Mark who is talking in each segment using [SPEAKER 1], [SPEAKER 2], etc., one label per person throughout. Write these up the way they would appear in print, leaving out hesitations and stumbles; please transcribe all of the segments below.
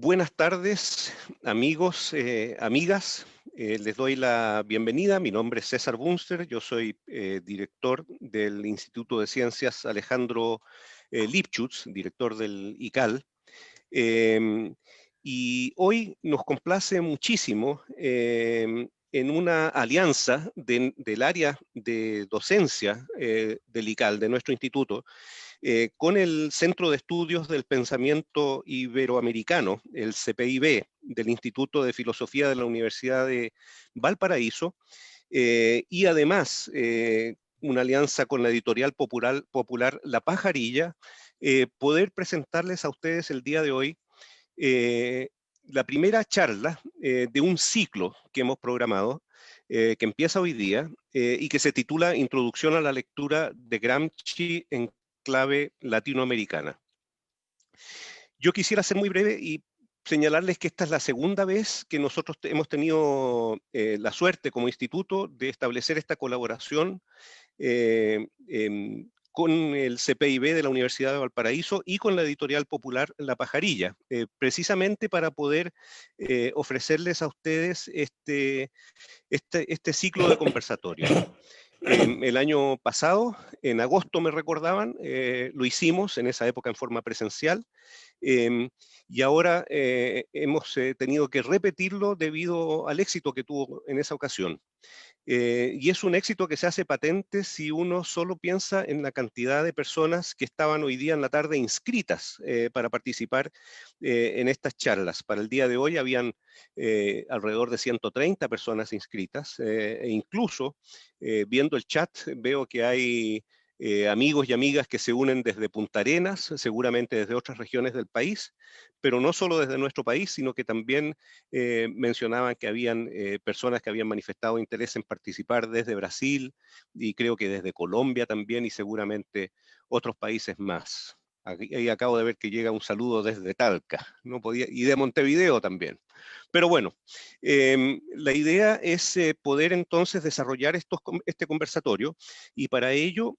[SPEAKER 1] Buenas tardes, amigos, amigas. Les doy la bienvenida. Mi nombre es César Bunster. Yo soy director del Instituto de Ciencias Alejandro Lipschutz, director del ICAL. Y hoy nos complace muchísimo en una alianza del área de docencia del ICAL, de nuestro instituto, con el Centro de Estudios del Pensamiento Iberoamericano, el CPIB, del Instituto de Filosofía de la Universidad de Valparaíso, y además una alianza con la editorial popular La Pajarilla, poder presentarles a ustedes el día de hoy eh, la primera charla de un ciclo que hemos programado, que empieza hoy día y que se titula Introducción a la lectura de Gramsci en clave latinoamericana. Yo quisiera ser muy breve y señalarles que esta es la segunda vez que nosotros hemos tenido la suerte como instituto de establecer esta colaboración con el CPIB de la Universidad de Valparaíso y con la editorial popular La Pajarilla, precisamente para poder ofrecerles a ustedes este ciclo de conversatorios. El año pasado, en agosto me recordaban, lo hicimos en esa época en forma presencial, y ahora hemos tenido que repetirlo debido al éxito que tuvo en esa ocasión. Y es un éxito que se hace patente si uno solo piensa en la cantidad de personas que estaban hoy día en la tarde inscritas para participar en estas charlas. Para el día de hoy habían alrededor de 130 personas inscritas, e incluso viendo el chat veo que hay amigos y amigas que se unen desde Punta Arenas, seguramente desde otras regiones del país, pero no solo desde nuestro país, sino que también mencionaban que habían personas que habían manifestado interés en participar desde Brasil y creo que desde Colombia también y seguramente otros países más. Ahí acabo de ver que llega un saludo desde Talca, no podía, y de Montevideo también. Pero bueno, la idea es poder entonces desarrollar este conversatorio y para ello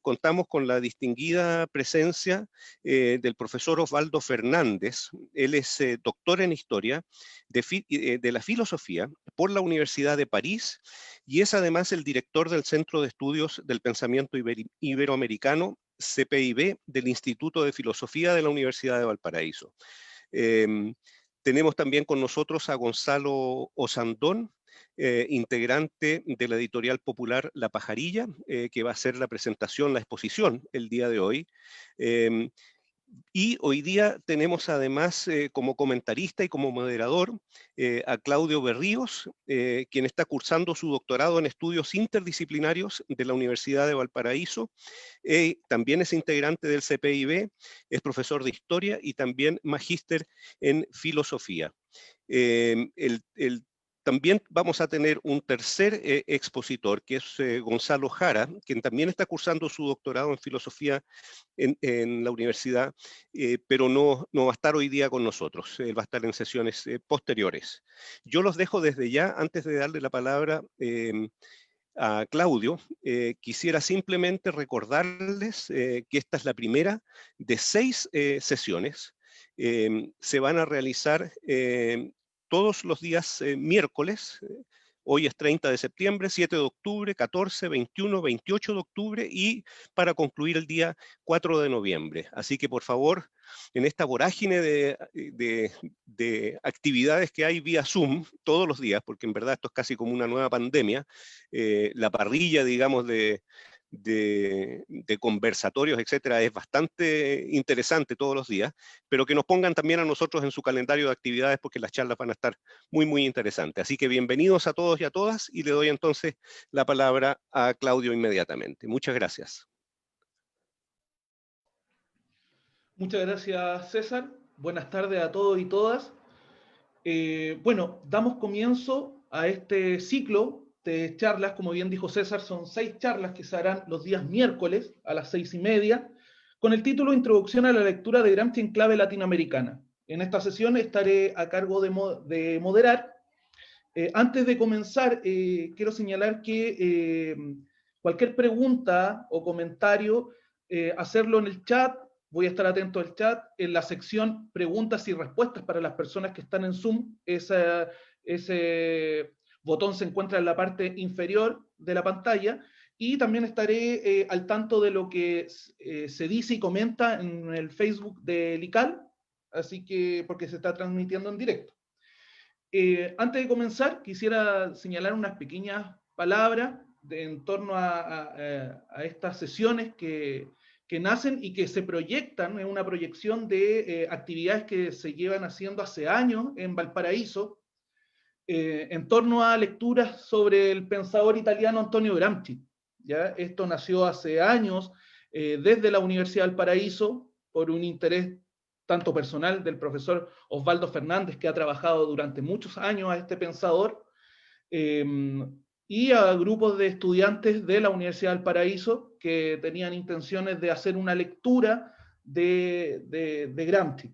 [SPEAKER 1] contamos con la distinguida presencia del profesor Osvaldo Fernández. Él es doctor en historia de la filosofía por la Universidad de París y es además el director del Centro de Estudios del Pensamiento Iberoamericano, CPIB, del Instituto de Filosofía de la Universidad de Valparaíso. Tenemos también con nosotros a Gonzalo Osandón, integrante de la editorial popular La Pajarilla, que va a hacer la presentación, la exposición el día de hoy. Y hoy día tenemos además como comentarista y como moderador a Claudio Berríos, quien está cursando su doctorado en estudios interdisciplinarios de la Universidad de Valparaíso. También es integrante del CPIB, es profesor de historia y también magíster en filosofía. También vamos a tener un tercer expositor, que es Gonzalo Jara, quien también está cursando su doctorado en filosofía en la universidad, pero no va a estar hoy día con nosotros, va a estar en sesiones posteriores. Yo los dejo desde ya, antes de darle la palabra a Claudio, quisiera simplemente recordarles que esta es la primera de 6 sesiones. Se van a realizar todos los días miércoles. Hoy es 30 de septiembre, 7 de octubre, 14, 21, 28 de octubre y para concluir el día 4 de noviembre. Así que por favor, en esta vorágine de actividades que hay vía Zoom todos los días, porque en verdad esto es casi como una nueva pandemia, la parrilla, digamos, de conversatorios, etcétera, es bastante interesante todos los días, pero que nos pongan también a nosotros en su calendario de actividades porque las charlas van a estar muy, muy interesantes. Así que bienvenidos a todos y a todas y le doy entonces la palabra a Claudio inmediatamente. Muchas gracias.
[SPEAKER 2] Muchas gracias, César. Buenas tardes a todos y todas. Bueno, damos comienzo a este ciclo de charlas. Como bien dijo César, son 6 charlas que se harán los días miércoles a las 6:30, con el título Introducción a la lectura de Gramsci en clave latinoamericana. En esta sesión estaré a cargo de moderar. Antes de comenzar, quiero señalar que cualquier pregunta o comentario, hacerlo en el chat voy a estar atento al chat. En la sección preguntas y respuestas para las personas que están en Zoom, ese botón se encuentra en la parte inferior de la pantalla, y también estaré al tanto de lo que se dice y comenta en el Facebook de LICAL, así que, porque se está transmitiendo en directo. Antes de comenzar, quisiera señalar unas pequeñas palabras en torno a estas sesiones que nacen y que se proyectan, en una proyección de actividades que se llevan haciendo hace años en Valparaíso, en torno a lecturas sobre el pensador italiano Antonio Gramsci. ¿Ya? Esto nació hace años desde la Universidad del Paraíso por un interés tanto personal del profesor Osvaldo Fernández, que ha trabajado durante muchos años a este pensador, eh, y a grupos de estudiantes de la Universidad del Paraíso que tenían intenciones de hacer una lectura de Gramsci.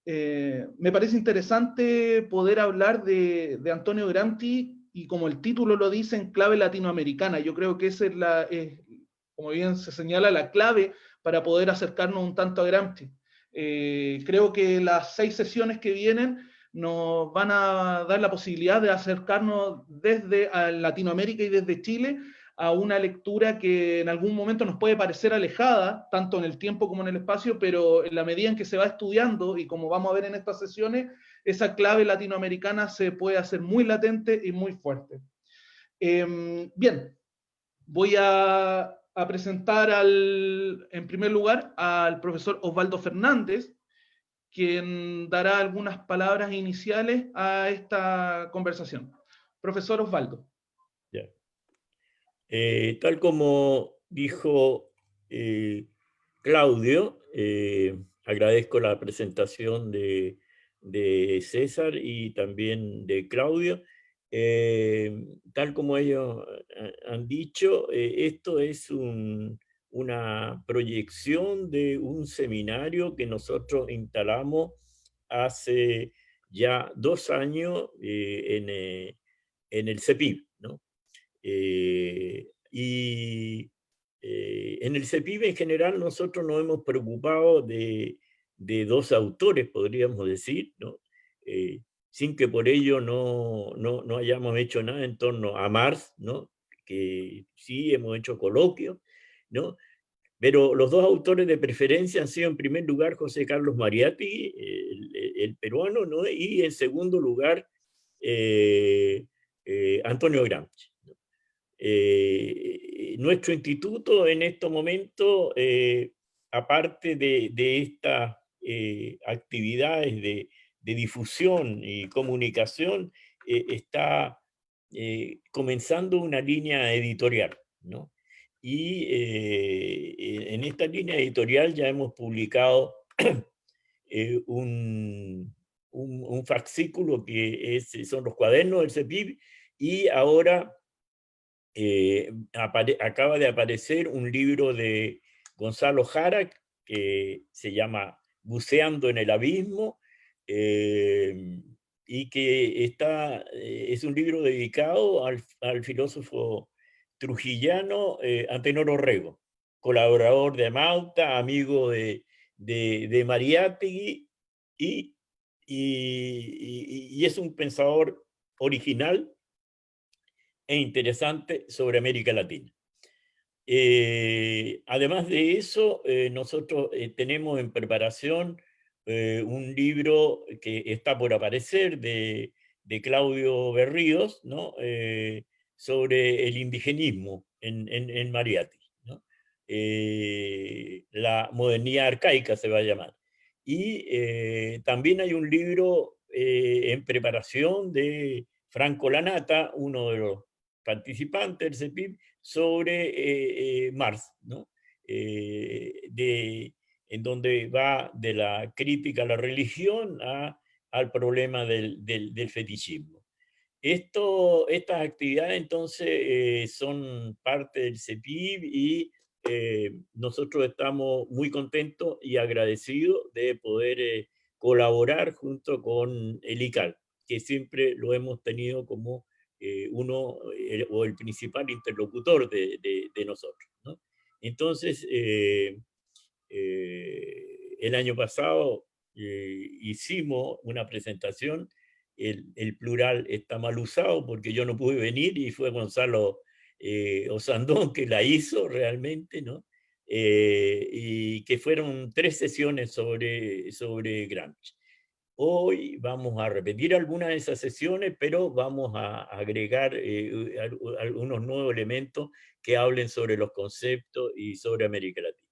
[SPEAKER 2] Me parece interesante poder hablar de Antonio Gramsci, y como el título lo dice, en clave latinoamericana. Yo creo que esa es, como bien se señala, la clave para poder acercarnos un tanto a Gramsci. Creo que las 6 sesiones que vienen nos van a dar la posibilidad de acercarnos desde Latinoamérica y desde Chile a una lectura que en algún momento nos puede parecer alejada, tanto en el tiempo como en el espacio, pero en la medida en que se va estudiando, y como vamos a ver en estas sesiones, esa clave latinoamericana se puede hacer muy latente y muy fuerte. Bien, voy a presentar en primer lugar al profesor Osvaldo Fernández, quien dará algunas palabras iniciales a esta conversación. Profesor Osvaldo.
[SPEAKER 3] Ya. Tal como dijo Claudio, agradezco la presentación de César y también de Claudio. Tal como ellos han dicho, esto es una proyección de un seminario que nosotros instalamos hace ya 2 años en el CEPIB, ¿no? En el CEPIB en general nosotros nos hemos preocupado de 2 autores, podríamos decir, ¿no? Sin que por ello no hayamos hecho nada en torno a Marx, ¿no? Que sí hemos hecho coloquios, ¿no? Pero los 2 autores de preferencia han sido, en primer lugar, José Carlos Mariátegui, el peruano, ¿no? Y en segundo lugar, Antonio Gramsci. Nuestro instituto en estos momentos, aparte de estas actividades de difusión y comunicación, está comenzando una línea editorial, ¿no? Y en esta línea editorial ya hemos publicado un fascículo que son los cuadernos del CEPIB, y ahora acaba de aparecer un libro de Gonzalo Jara que se llama Buceando en el Abismo, y que es un libro dedicado al filósofo trujillano Antenor Orrego, colaborador de Amauta, amigo de Mariátegui, y es un pensador original e interesante sobre América Latina. Además de eso, nosotros tenemos en preparación un libro que está por aparecer de Claudio Berríos, ¿no? Sobre el indigenismo en Mariátegui, ¿no? La modernidad arcaica se va a llamar. Y también hay un libro en preparación de Franco Lanata, uno de los participantes del CEPIB, sobre Marx, ¿no? En donde va de la crítica a la religión al problema del fetichismo. Estas actividades entonces son parte del CEPIB, y nosotros estamos muy contentos y agradecidos de poder colaborar junto con el ICAL, que siempre lo hemos tenido como uno o el principal interlocutor de nosotros, ¿no? Entonces, El año pasado hicimos una presentación, el plural está mal usado porque yo no pude venir y fue Gonzalo Osandón que la hizo realmente, ¿no? Y que fueron 3 sesiones sobre Gramsci. Hoy vamos a repetir algunas de esas sesiones, pero vamos a agregar algunos nuevos elementos que hablen sobre los conceptos y sobre América Latina.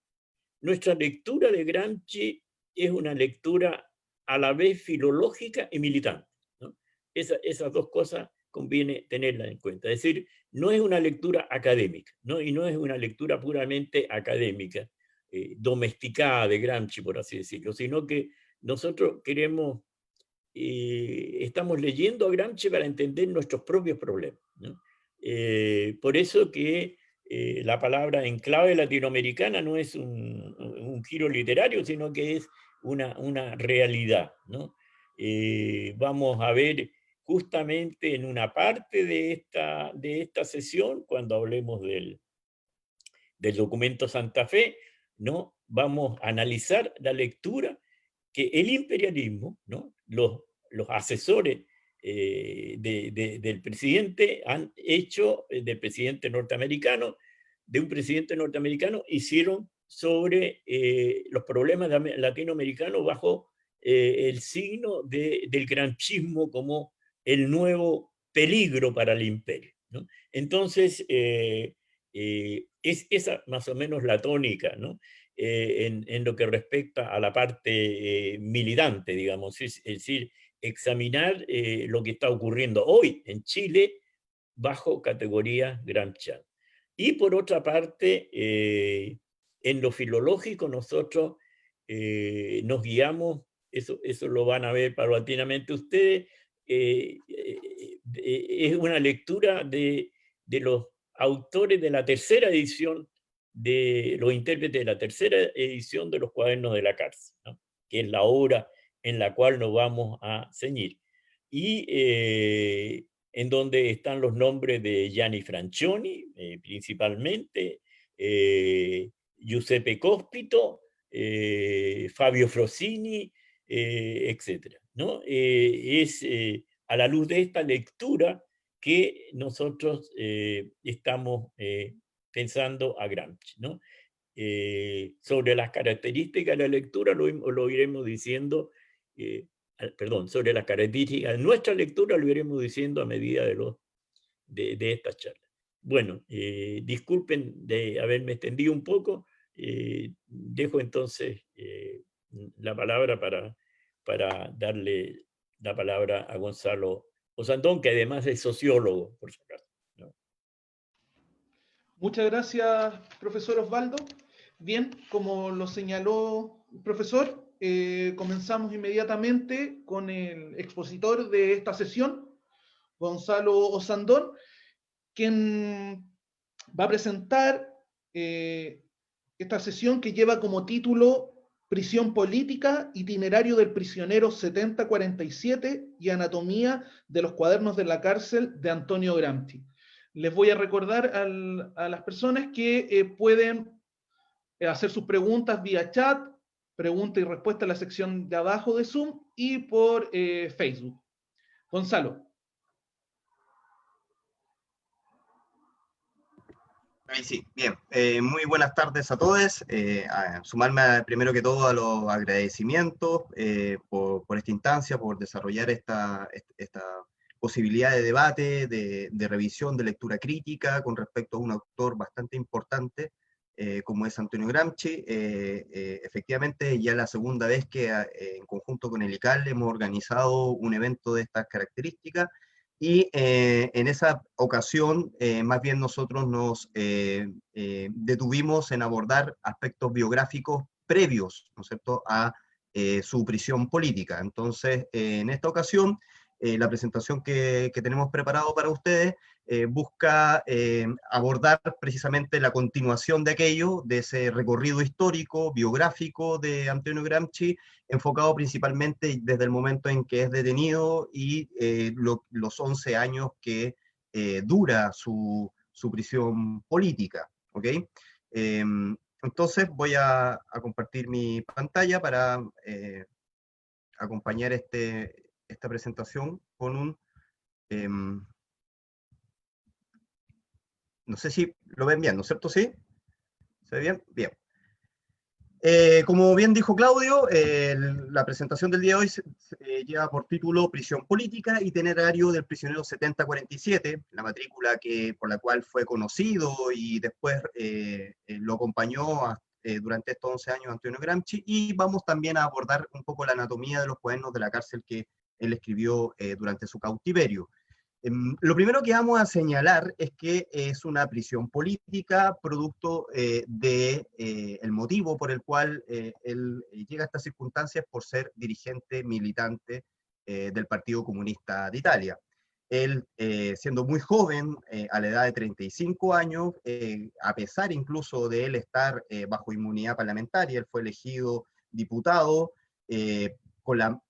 [SPEAKER 3] Nuestra lectura de Gramsci es una lectura a la vez filológica y militante, ¿no? Esas dos cosas conviene tenerlas en cuenta. Es decir, no es una lectura académica, ¿no? Y no es una lectura puramente académica, domesticada de Gramsci, por así decirlo, sino que nosotros estamos leyendo a Gramsci para entender nuestros propios problemas, ¿no? Por eso que la palabra enclave latinoamericana no es un giro literario, sino que es una realidad, ¿no? Vamos a ver justamente en una parte de esta sesión, cuando hablemos del documento Santa Fe, ¿no? Vamos a analizar la lectura que el imperialismo, ¿no? Los asesores del presidente han hecho, del presidente norteamericano, hicieron sobre los problemas latinoamericanos bajo el signo del granchismo como el nuevo peligro para el imperio, ¿no? Entonces, es esa más o menos la tónica, ¿no? En lo que respecta a la parte militante, digamos, es decir, examinar lo que está ocurriendo hoy en Chile bajo categoría gramsciana. Y por otra parte, en lo filológico nosotros nos guiamos, eso lo van a ver paulatinamente ustedes, es una lectura de los autores de la tercera edición, de los intérpretes de la tercera edición de los Cuadernos de la Cárcel, ¿no? Que es la obra en la cual nos vamos a ceñir. Y en donde están los nombres de Gianni Franchioni, principalmente, Giuseppe Cospito, Fabio Frosini, etc., ¿no? Es a la luz de esta lectura que nosotros estamos pensando a Gramsci, ¿no? Sobre las características de la lectura lo iremos diciendo, perdón, sobre las características de nuestra lectura lo iremos diciendo a medida de estas charlas. Bueno, disculpen de haberme extendido un poco, dejo entonces la palabra para darle la palabra a Gonzalo Osandón, que además es sociólogo, por su caso, ¿no?
[SPEAKER 2] Muchas gracias, profesor Osvaldo. Bien, como lo señaló el profesor, comenzamos inmediatamente con el expositor de esta sesión, Gonzalo Osandón, quien va a presentar esta sesión que lleva como título Prisión política, itinerario del prisionero 7047 y anatomía de los cuadernos de la cárcel de Antonio Gramsci. Les voy a recordar a las personas que pueden hacer sus preguntas vía chat, pregunta y respuesta en la sección de abajo de Zoom y por Facebook. Gonzalo.
[SPEAKER 4] Ahí sí, bien. Muy buenas tardes a todos. Sumarme primero que todo a los agradecimientos por esta instancia, por desarrollar esta posibilidad de debate, de revisión, de lectura crítica con respecto a un autor bastante importante como es Antonio Gramsci. Efectivamente, ya la segunda vez que en conjunto con el ICAL hemos organizado un evento de estas características. Y en esa ocasión, más bien nosotros nos detuvimos en abordar aspectos biográficos previos, ¿no es cierto?, a su prisión política. Entonces, en esta ocasión, la presentación que tenemos preparado para ustedes busca abordar precisamente la continuación de aquello, de ese recorrido histórico, biográfico de Antonio Gramsci, enfocado principalmente desde el momento en que es detenido y los 11 años que dura su prisión política, ¿ok? Entonces voy a compartir mi pantalla para acompañar esta presentación con un... no sé si lo ven bien, ¿no es cierto? ¿Sí? ¿Se ve bien? Bien. Como bien dijo Claudio, la presentación del día de hoy lleva por título Prisión Política, itinerario del prisionero 7047, la matrícula por la cual fue conocido y después lo acompañó durante estos 11 años Antonio Gramsci, y vamos también a abordar un poco la anatomía de los cuadernos de la cárcel que él escribió durante su cautiverio. Lo primero que vamos a señalar es que es una prisión política producto del motivo por el cual él llega a estas circunstancias por ser dirigente militante del Partido Comunista de Italia. Él, siendo muy joven, a la edad de 35 años, a pesar incluso de él estar bajo inmunidad parlamentaria, él fue elegido diputado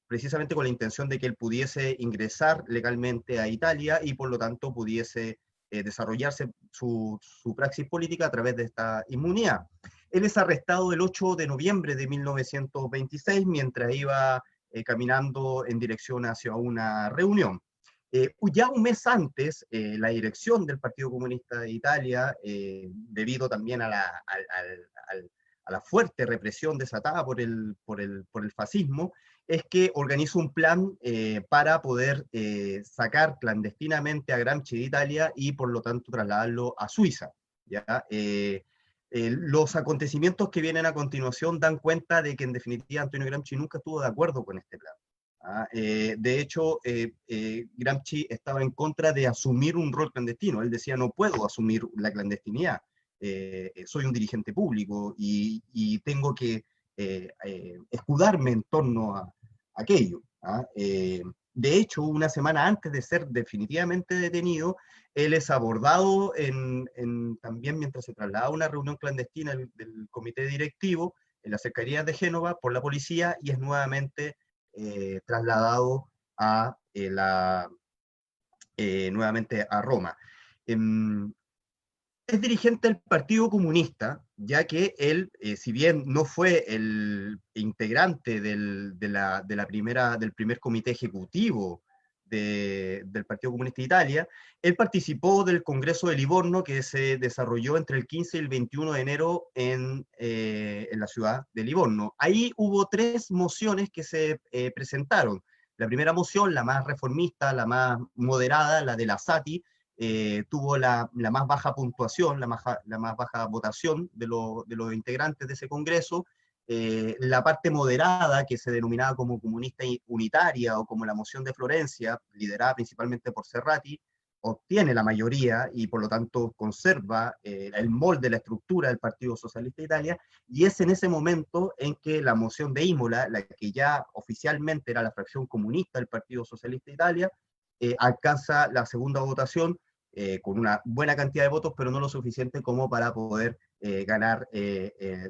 [SPEAKER 4] precisamente con la intención de que él pudiese ingresar legalmente a Italia y por lo tanto pudiese desarrollarse su praxis política a través de esta inmunidad. Él es arrestado el 8 de noviembre de 1926 mientras iba caminando en dirección hacia una reunión. Ya un mes antes, la dirección del Partido Comunista de Italia, debido también a la fuerte represión desatada por el fascismo, es que organiza un plan para poder sacar clandestinamente a Gramsci de Italia y por lo tanto trasladarlo a Suiza. ¿Ya? Los acontecimientos que vienen a continuación dan cuenta de que en definitiva Antonio Gramsci nunca estuvo de acuerdo con este plan. De hecho, Gramsci estaba en contra de asumir un rol clandestino. Él decía, no puedo asumir la clandestinidad. Soy un dirigente público y tengo que escudarme en torno a aquello. De hecho, una semana antes de ser definitivamente detenido, él es abordado también mientras se traslada a una reunión clandestina del comité directivo en las cercanías de Génova por la policía y es nuevamente trasladado nuevamente a Roma. Es dirigente del Partido Comunista, ya que él, si bien no fue el integrante del primer comité ejecutivo del Partido Comunista de Italia, él participó del Congreso de Livorno que se desarrolló entre el 15 y el 21 de enero en la ciudad de Livorno. Ahí hubo 3 mociones que se presentaron. La primera moción, la más reformista, la más moderada, la de la Sati, tuvo la más baja puntuación, la más baja votación de los integrantes de ese congreso. La parte moderada, que se denominaba como comunista unitaria o como la moción de Florencia, liderada principalmente por Serrati, obtiene la mayoría y por lo tanto conserva el molde, la estructura del Partido Socialista de Italia, y es en ese momento en que la moción de Imola, la que ya oficialmente era la fracción comunista del Partido Socialista de Italia, alcanza la segunda votación con una buena cantidad de votos, pero no lo suficiente como para poder ganar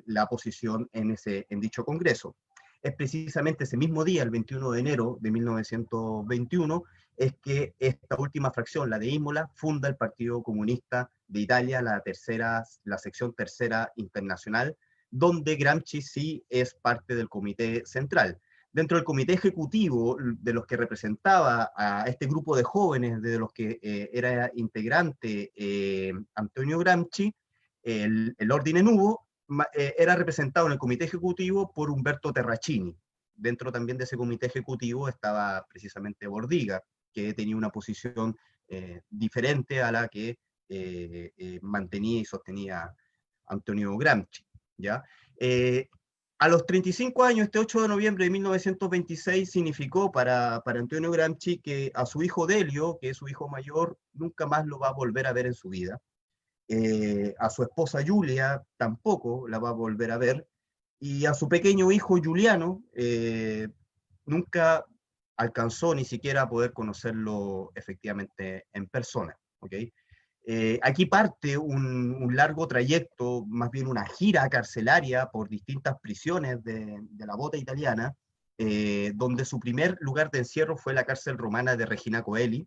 [SPEAKER 4] la posición en dicho congreso. Es precisamente ese mismo día, el 21 de enero de 1921, es que esta última fracción, la de Imola, funda el Partido Comunista de Italia, la sección tercera internacional, donde Gramsci sí es parte del comité central. Dentro del comité ejecutivo, de los que representaba a este grupo de jóvenes, de los que era integrante Antonio Gramsci, el Ordine Nuovo, era representado en el comité ejecutivo por Umberto Terracini. Dentro también de ese comité ejecutivo estaba precisamente Bordiga, que tenía una posición diferente a la que mantenía y sostenía Antonio Gramsci, ¿ya? A los 35 años, este 8 de noviembre de 1926, significó para Antonio Gramsci que a su hijo Delio, que es su hijo mayor, nunca más lo va a volver a ver en su vida. A su esposa Julia tampoco la va a volver a ver. Y a su pequeño hijo Giuliano nunca alcanzó ni siquiera a poder conocerlo efectivamente en persona. ¿Okay? Aquí parte un largo trayecto, más bien una gira carcelaria por distintas prisiones de la bota italiana, donde su primer lugar de encierro fue la cárcel romana de Regina Coeli.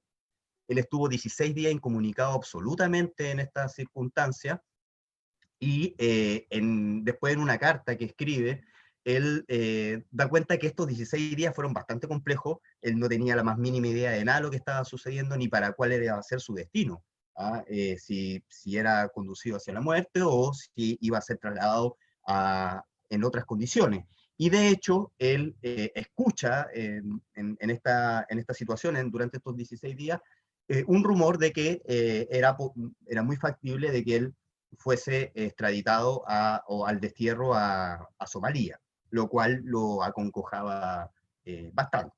[SPEAKER 4] Él estuvo 16 días incomunicado absolutamente en estas circunstancias, y después en una carta que escribe, él da cuenta que estos 16 días fueron bastante complejos, él no tenía la más mínima idea de nada de lo que estaba sucediendo, ni para cuál iba a ser su destino, si era conducido hacia la muerte o si iba a ser trasladado en otras condiciones. Y de hecho, él escucha en esta situación, durante estos 16 días, un rumor de que era muy factible de que él fuese extraditado o al destierro a Somalia, lo cual lo aconcojaba bastante.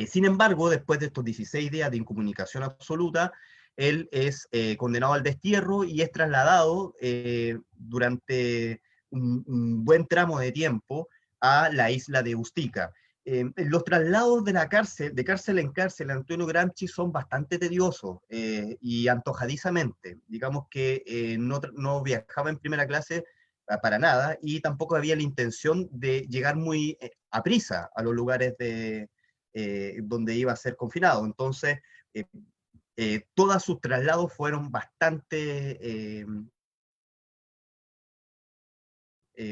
[SPEAKER 4] Sin embargo, después de estos 16 días de incomunicación absoluta, él es condenado al destierro y es trasladado durante un buen tramo de tiempo a la isla de Ustica. Los traslados de cárcel en cárcel, Antonio Gramsci, son bastante tediosos y antojadizamente. Digamos que no viajaba en primera clase para nada y tampoco había la intención de llegar muy a prisa a los lugares donde iba a ser confinado. Entonces, todos sus traslados fueron bastante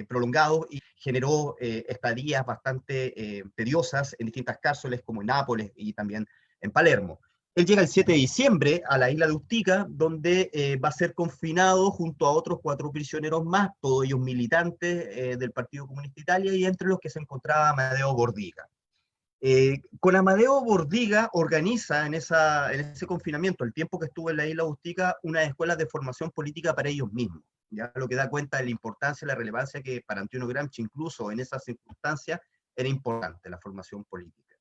[SPEAKER 4] prolongados y generó estadías bastante tediosas en distintas cárceles como en Nápoles y también en Palermo. Él llega el 7 de diciembre a la isla de Ustica, donde va a ser confinado junto a otros 4 prisioneros más, todos ellos militantes del Partido Comunista de Italia, y entre los que se encontraba Amadeo Bordiga. Con Amadeo Bordiga organiza en ese confinamiento, el tiempo que estuvo en la isla Ustica, unas escuelas de formación política para ellos mismos, ¿ya? Lo que da cuenta de la importancia y la relevancia que para Antonio Gramsci, incluso en esas circunstancias, era importante la formación política.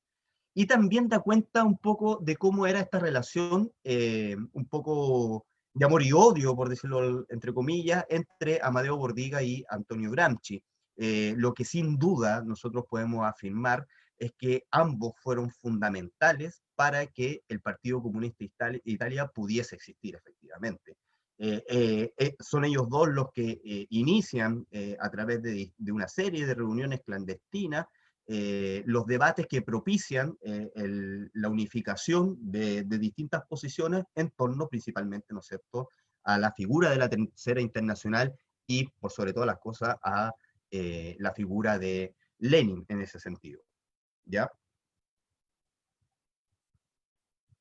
[SPEAKER 4] Y también da cuenta un poco de cómo era esta relación, un poco de amor y odio, por decirlo entre comillas, entre Amadeo Bordiga y Antonio Gramsci. Lo que sin duda nosotros podemos afirmar es que ambos fueron fundamentales para que el Partido Comunista de Italia pudiese existir efectivamente. Son ellos dos los que inician a través de una serie de reuniones clandestinas los debates que propician la unificación de distintas posiciones en torno principalmente, ¿no es cierto?, a la figura de la Tercera Internacional y, por sobre todas las cosas, a la figura de Lenin en ese sentido. ¿Ya?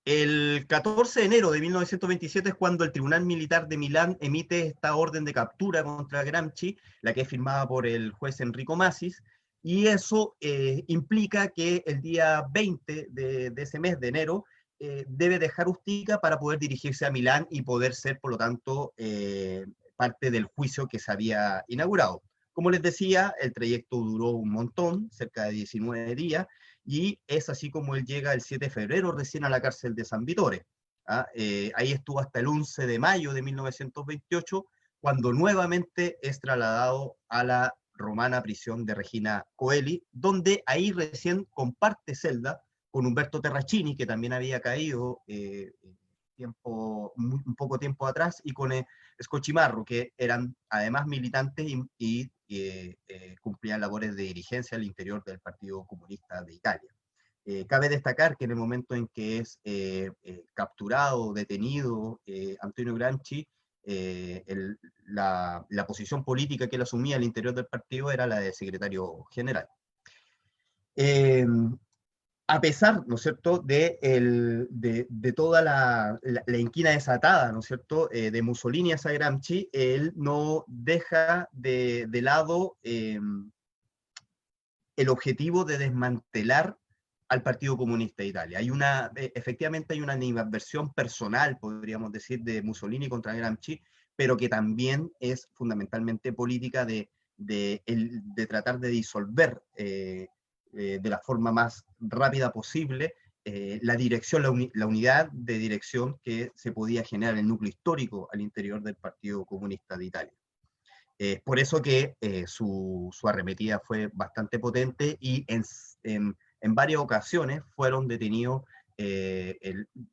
[SPEAKER 4] El 14 de enero de 1927 es cuando el Tribunal Militar de Milán emite esta orden de captura contra Gramsci, la que es firmada por el juez Enrico Masis, y eso implica que el día 20 de ese mes de enero debe dejar Ustica para poder dirigirse a Milán y poder ser, por lo tanto, parte del juicio que se había inaugurado. Como les decía, el trayecto duró un montón, cerca de 19 días, y es así como él llega el 7 de febrero recién a la cárcel de San Vittore. Ahí estuvo hasta el 11 de mayo de 1928, cuando nuevamente es trasladado a la romana prisión de Regina Coeli, donde ahí recién comparte celda con Umberto Terracini, que también había caído un poco tiempo atrás, y con Scoccimarro, que eran además militantes y cumplían labores de dirigencia al interior del Partido Comunista de Italia. Cabe destacar que en el momento en que es capturado, detenido Antonio Gramsci, la posición política que él asumía al interior del partido era la de secretario general. A pesar, ¿no es cierto?, de toda la inquina desatada, ¿no es cierto?, de Mussolini hacia Gramsci, él no deja de lado el objetivo de desmantelar al Partido Comunista de Italia. Efectivamente hay una animadversión personal, podríamos decir, de Mussolini contra Gramsci, pero que también es fundamentalmente política de tratar de disolver de la forma más rápida posible la dirección, la unidad de dirección que se podía generar en el núcleo histórico al interior del Partido Comunista de Italia. Por eso que su arremetida fue bastante potente y en varias ocasiones fueron detenidos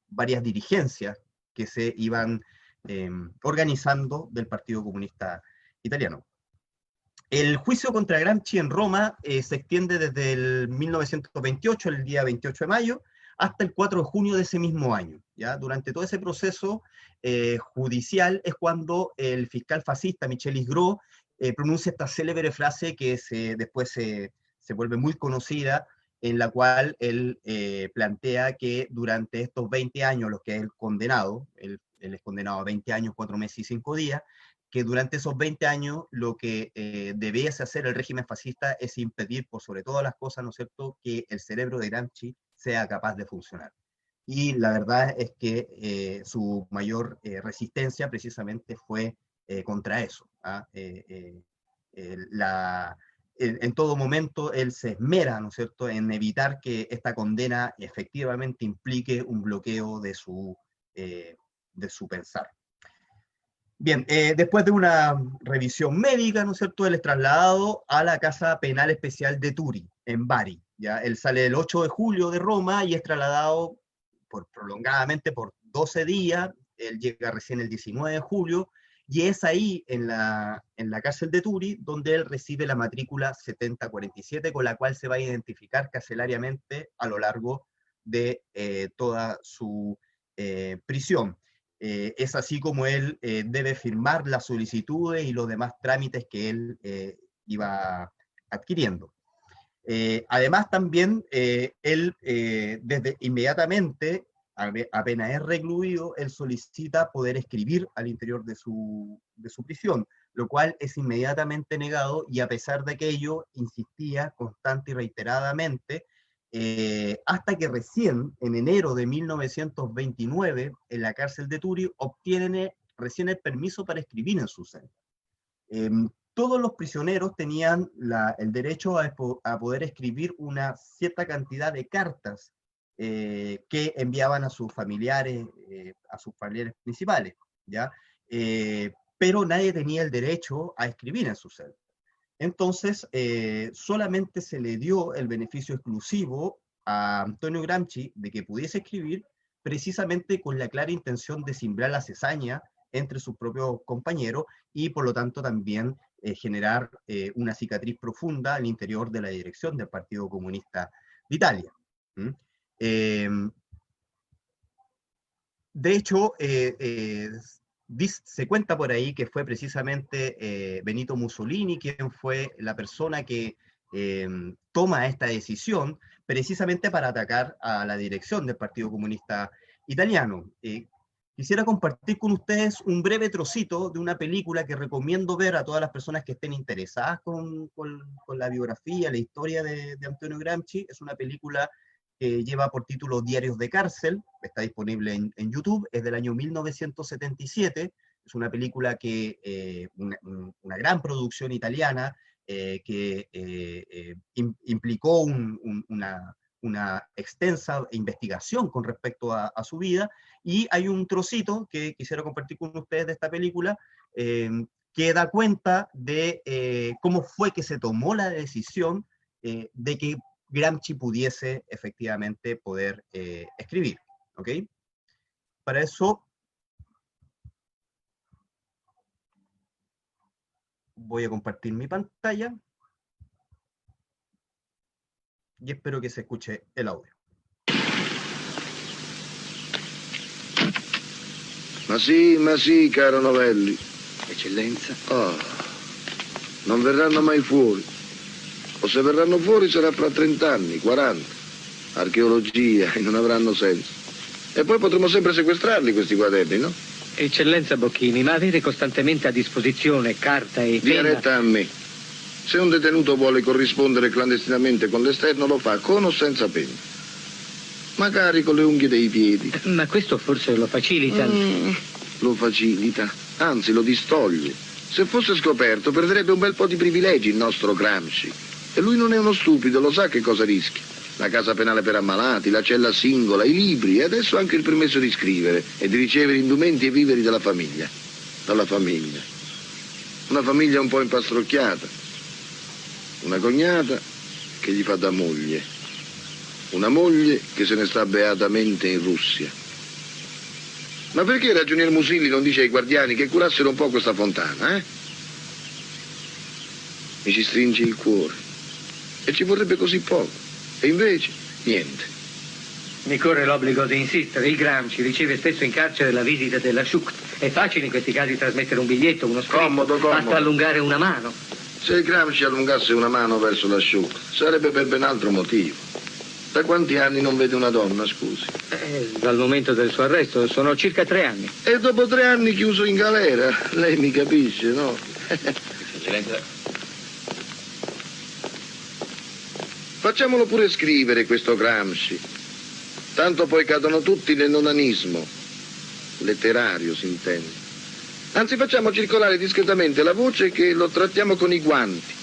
[SPEAKER 4] varias dirigencias que se iban organizando del Partido Comunista Italiano. El juicio contra Gramsci en Roma se extiende desde el 1928, el día 28 de mayo, hasta el 4 de junio de ese mismo año. ¿Ya? Durante todo ese proceso judicial es cuando el fiscal fascista Michelis Gros pronuncia esta célebre frase que después se vuelve muy conocida, en la cual él plantea que durante estos 20 años, los que es el condenado, él es condenado a 20 años, 4 meses y 5 días, que durante esos 20 años lo que debiese hacer el régimen fascista es impedir, por sobre todas las cosas, ¿no es cierto?, que el cerebro de Gramsci sea capaz de funcionar. Y la verdad es que su mayor resistencia precisamente fue contra eso. ¿Ah? En todo momento él se esmera, ¿no es cierto?, en evitar que esta condena efectivamente implique un bloqueo de su pensar. Bien, después de una revisión médica, ¿no es cierto?, él es trasladado a la Casa Penal Especial de Turi, en Bari. ¿Ya? Él sale el 8 de julio de Roma y es trasladado prolongadamente por 12 días, él llega recién el 19 de julio, y es ahí, en la cárcel de Turi, donde él recibe la matrícula 7047, con la cual se va a identificar carcelariamente a lo largo de toda su prisión. Es así como él debe firmar las solicitudes y los demás trámites que él iba adquiriendo. Además también, él desde inmediatamente, apenas es recluido, él solicita poder escribir al interior de su prisión, lo cual es inmediatamente negado, y a pesar de aquello insistía constante y reiteradamente, hasta que recién, en enero de 1929, en la cárcel de Turi, obtiene recién el permiso para escribir en su celda. Todos los prisioneros tenían el derecho a poder escribir una cierta cantidad de cartas que enviaban a sus familiares principales, ¿ya? Pero nadie tenía el derecho a escribir en su celda. Entonces, solamente se le dio el beneficio exclusivo a Antonio Gramsci de que pudiese escribir, precisamente con la clara intención de sembrar la cizaña entre sus propios compañeros y por lo tanto también generar una cicatriz profunda al interior de la dirección del Partido Comunista de Italia. De hecho, se cuenta por ahí que fue precisamente Benito Mussolini quien fue la persona que toma esta decisión precisamente para atacar a la dirección del Partido Comunista Italiano. Quisiera compartir con ustedes un breve trocito de una película que recomiendo ver a todas las personas que estén interesadas con la biografía, la historia de Antonio Gramsci. Es una película que lleva por título Diarios de Cárcel, está disponible en YouTube, es del año 1977, es una película que, una gran producción italiana, que implicó una extensa investigación con respecto a su vida, y hay un trocito que quisiera compartir con ustedes de esta película, que da cuenta de cómo fue que se tomó la decisión de que Gramsci pudiese efectivamente poder escribir, ¿ok? Para eso voy a compartir mi pantalla y espero que se escuche el audio.
[SPEAKER 5] Ma sì, caro Novelli.
[SPEAKER 6] Eccellenza.
[SPEAKER 5] Oh, non verranno mai fuori. O se verranno fuori sarà fra 30 anni, 40. Archeologia, e non avranno senso. E poi potremo sempre sequestrarli questi quaderni, no?
[SPEAKER 6] Eccellenza Bocchini, ma avere costantemente a disposizione carta e
[SPEAKER 5] Dia
[SPEAKER 6] penna...
[SPEAKER 5] retta a me. Se un detenuto vuole corrispondere clandestinamente con l'esterno, lo fa con o senza penna. Magari con le unghie dei piedi.
[SPEAKER 6] Ma questo forse lo facilita.
[SPEAKER 5] Lo facilita, anzi lo distoglie. Se fosse scoperto perderebbe un bel po' di privilegi il nostro Gramsci. E lui non è uno stupido, lo sa che cosa rischia. La casa penale per ammalati, la cella singola, i libri e adesso anche il permesso di scrivere e di ricevere indumenti e viveri dalla famiglia. Dalla famiglia. Una famiglia un po' impastrocchiata. Una cognata che gli fa da moglie. Una moglie che se ne sta beatamente in Russia. Ma perché il ragionier Musilli non dice ai guardiani che curassero un po' questa fontana, eh? Mi ci stringe il cuore. E ci vorrebbe così poco. E invece, niente.
[SPEAKER 6] Mi corre l'obbligo di insistere. Il Gramsci riceve spesso in carcere la visita della Schucht. È facile in questi casi trasmettere un biglietto, uno scritto.
[SPEAKER 5] Comodo.
[SPEAKER 6] Basta allungare una mano.
[SPEAKER 5] Se il Gramsci allungasse una mano verso la Schucht, sarebbe per ben altro motivo. Da quanti anni non vede una donna, scusi?
[SPEAKER 6] Dal momento del suo arresto sono circa 3 anni.
[SPEAKER 5] E dopo 3 anni chiuso in galera, lei mi capisce, no?
[SPEAKER 7] Eccellenza.
[SPEAKER 5] Facciamolo pure scrivere questo Gramsci. Tanto poi cadono tutti nell'onanismo. Letterario, si intende. Anzi, facciamo circolare discretamente la voce che lo trattiamo con i guanti.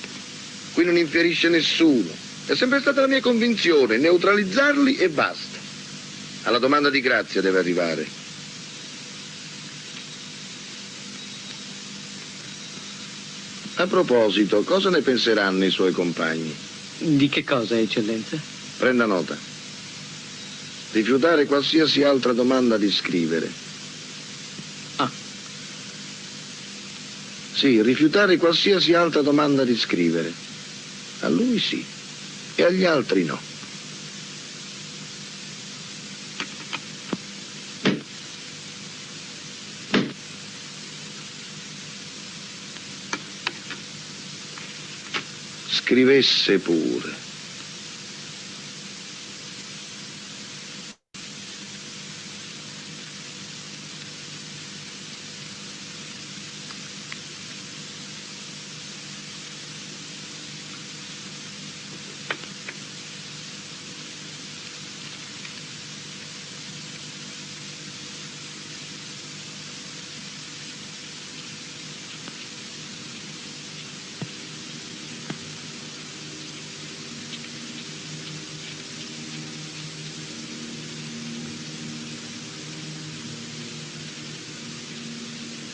[SPEAKER 5] Qui non infierisce nessuno. È sempre stata la mia convinzione, neutralizzarli e basta. Alla domanda di grazia deve arrivare. A proposito, cosa ne penseranno i suoi compagni?
[SPEAKER 6] Di che cosa, eccellenza?
[SPEAKER 5] Prenda nota. Rifiutare qualsiasi altra domanda di scrivere.
[SPEAKER 6] Ah.
[SPEAKER 5] Sì, rifiutare qualsiasi altra domanda di scrivere. A lui sì, e agli altri no. Scrivesse pure.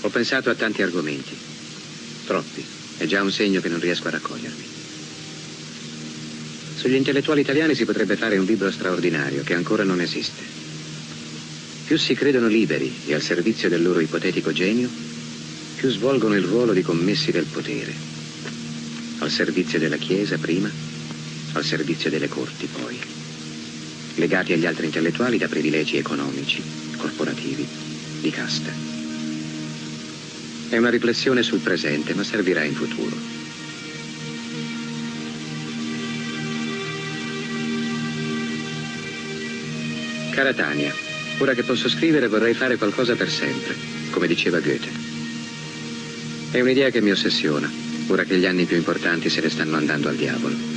[SPEAKER 8] Ho pensato a tanti argomenti. Troppi. È già un segno che non riesco a raccogliermi. Sugli intellettuali italiani si potrebbe fare un libro straordinario che ancora non esiste. Più si credono liberi e al servizio del loro ipotetico genio, più svolgono il ruolo di commessi del potere. Al servizio della Chiesa prima, al servizio delle corti poi. Legati agli altri intellettuali da privilegi economici, corporativi, di casta. È una riflessione sul presente, ma servirà in futuro. Cara Tania, ora che posso scrivere vorrei fare qualcosa per sempre, come diceva Goethe. È un'idea che mi ossessiona, ora che gli anni più importanti se ne stanno andando al diavolo.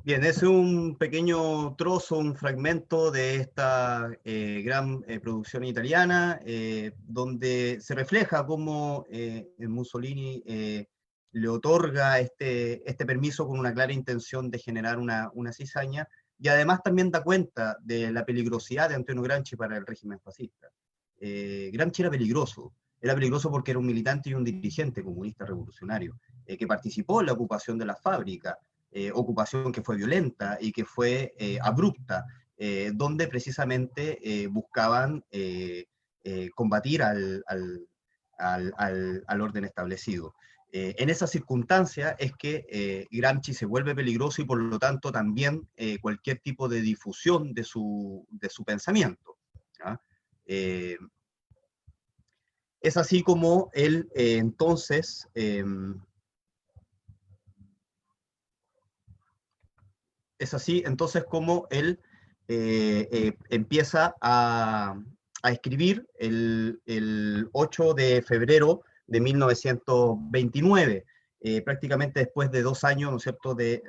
[SPEAKER 4] Bien, ese es un pequeño trozo, un fragmento de esta gran producción italiana, donde se refleja cómo Mussolini le otorga este permiso con una clara intención de generar una cizaña, y además también da cuenta de la peligrosidad de Antonio Gramsci para el régimen fascista. Gramsci era peligroso porque era un militante y un dirigente comunista revolucionario, que participó en la ocupación de las fábricas, ocupación que fue violenta y que fue abrupta, donde precisamente buscaban combatir al orden establecido. En esa circunstancia es que Gramsci se vuelve peligroso y por lo tanto también cualquier tipo de difusión de su pensamiento. ¿Ya? Es así como él entonces... Es así, entonces, como él empieza a escribir el 8 de febrero de 1929. prácticamente después de 2 años, ¿no es cierto?, de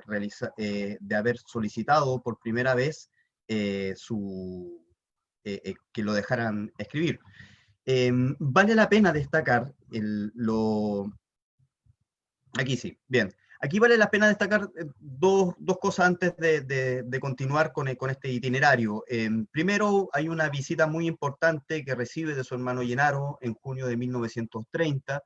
[SPEAKER 4] haber solicitado por primera vez que lo dejaran escribir. Vale la pena destacar aquí sí, bien. Aquí vale la pena destacar dos cosas antes de continuar con este itinerario. Primero, hay una visita muy importante que recibe de su hermano Gennaro en junio de 1930.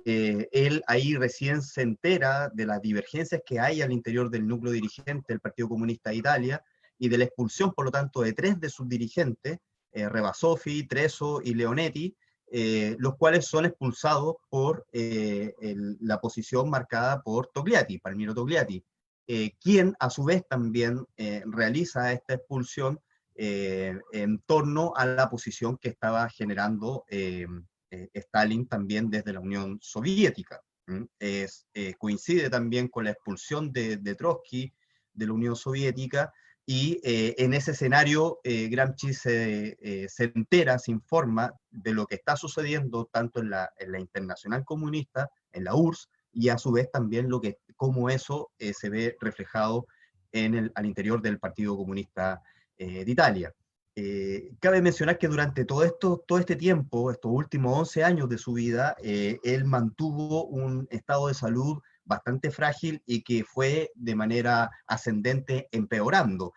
[SPEAKER 4] Él ahí recién se entera de las divergencias que hay al interior del núcleo dirigente del Partido Comunista de Italia y de la expulsión, por lo tanto, de 3 de sus dirigentes, Rebasoffi, Treso y Leonetti, los cuales son expulsados por la posición marcada por Togliatti, Palmiro Togliatti, quien a su vez también realiza esta expulsión en torno a la posición que estaba generando Stalin también desde la Unión Soviética. Coincide también con la expulsión de Trotsky de la Unión Soviética, y en ese escenario Gramsci se entera, se informa de lo que está sucediendo tanto en la Internacional Comunista, en la URSS, y a su vez también cómo eso se ve reflejado al interior del Partido Comunista de Italia. Cabe mencionar que durante todo este tiempo, estos últimos 11 años de su vida, él mantuvo un estado de salud bastante frágil y que fue de manera ascendente empeorando.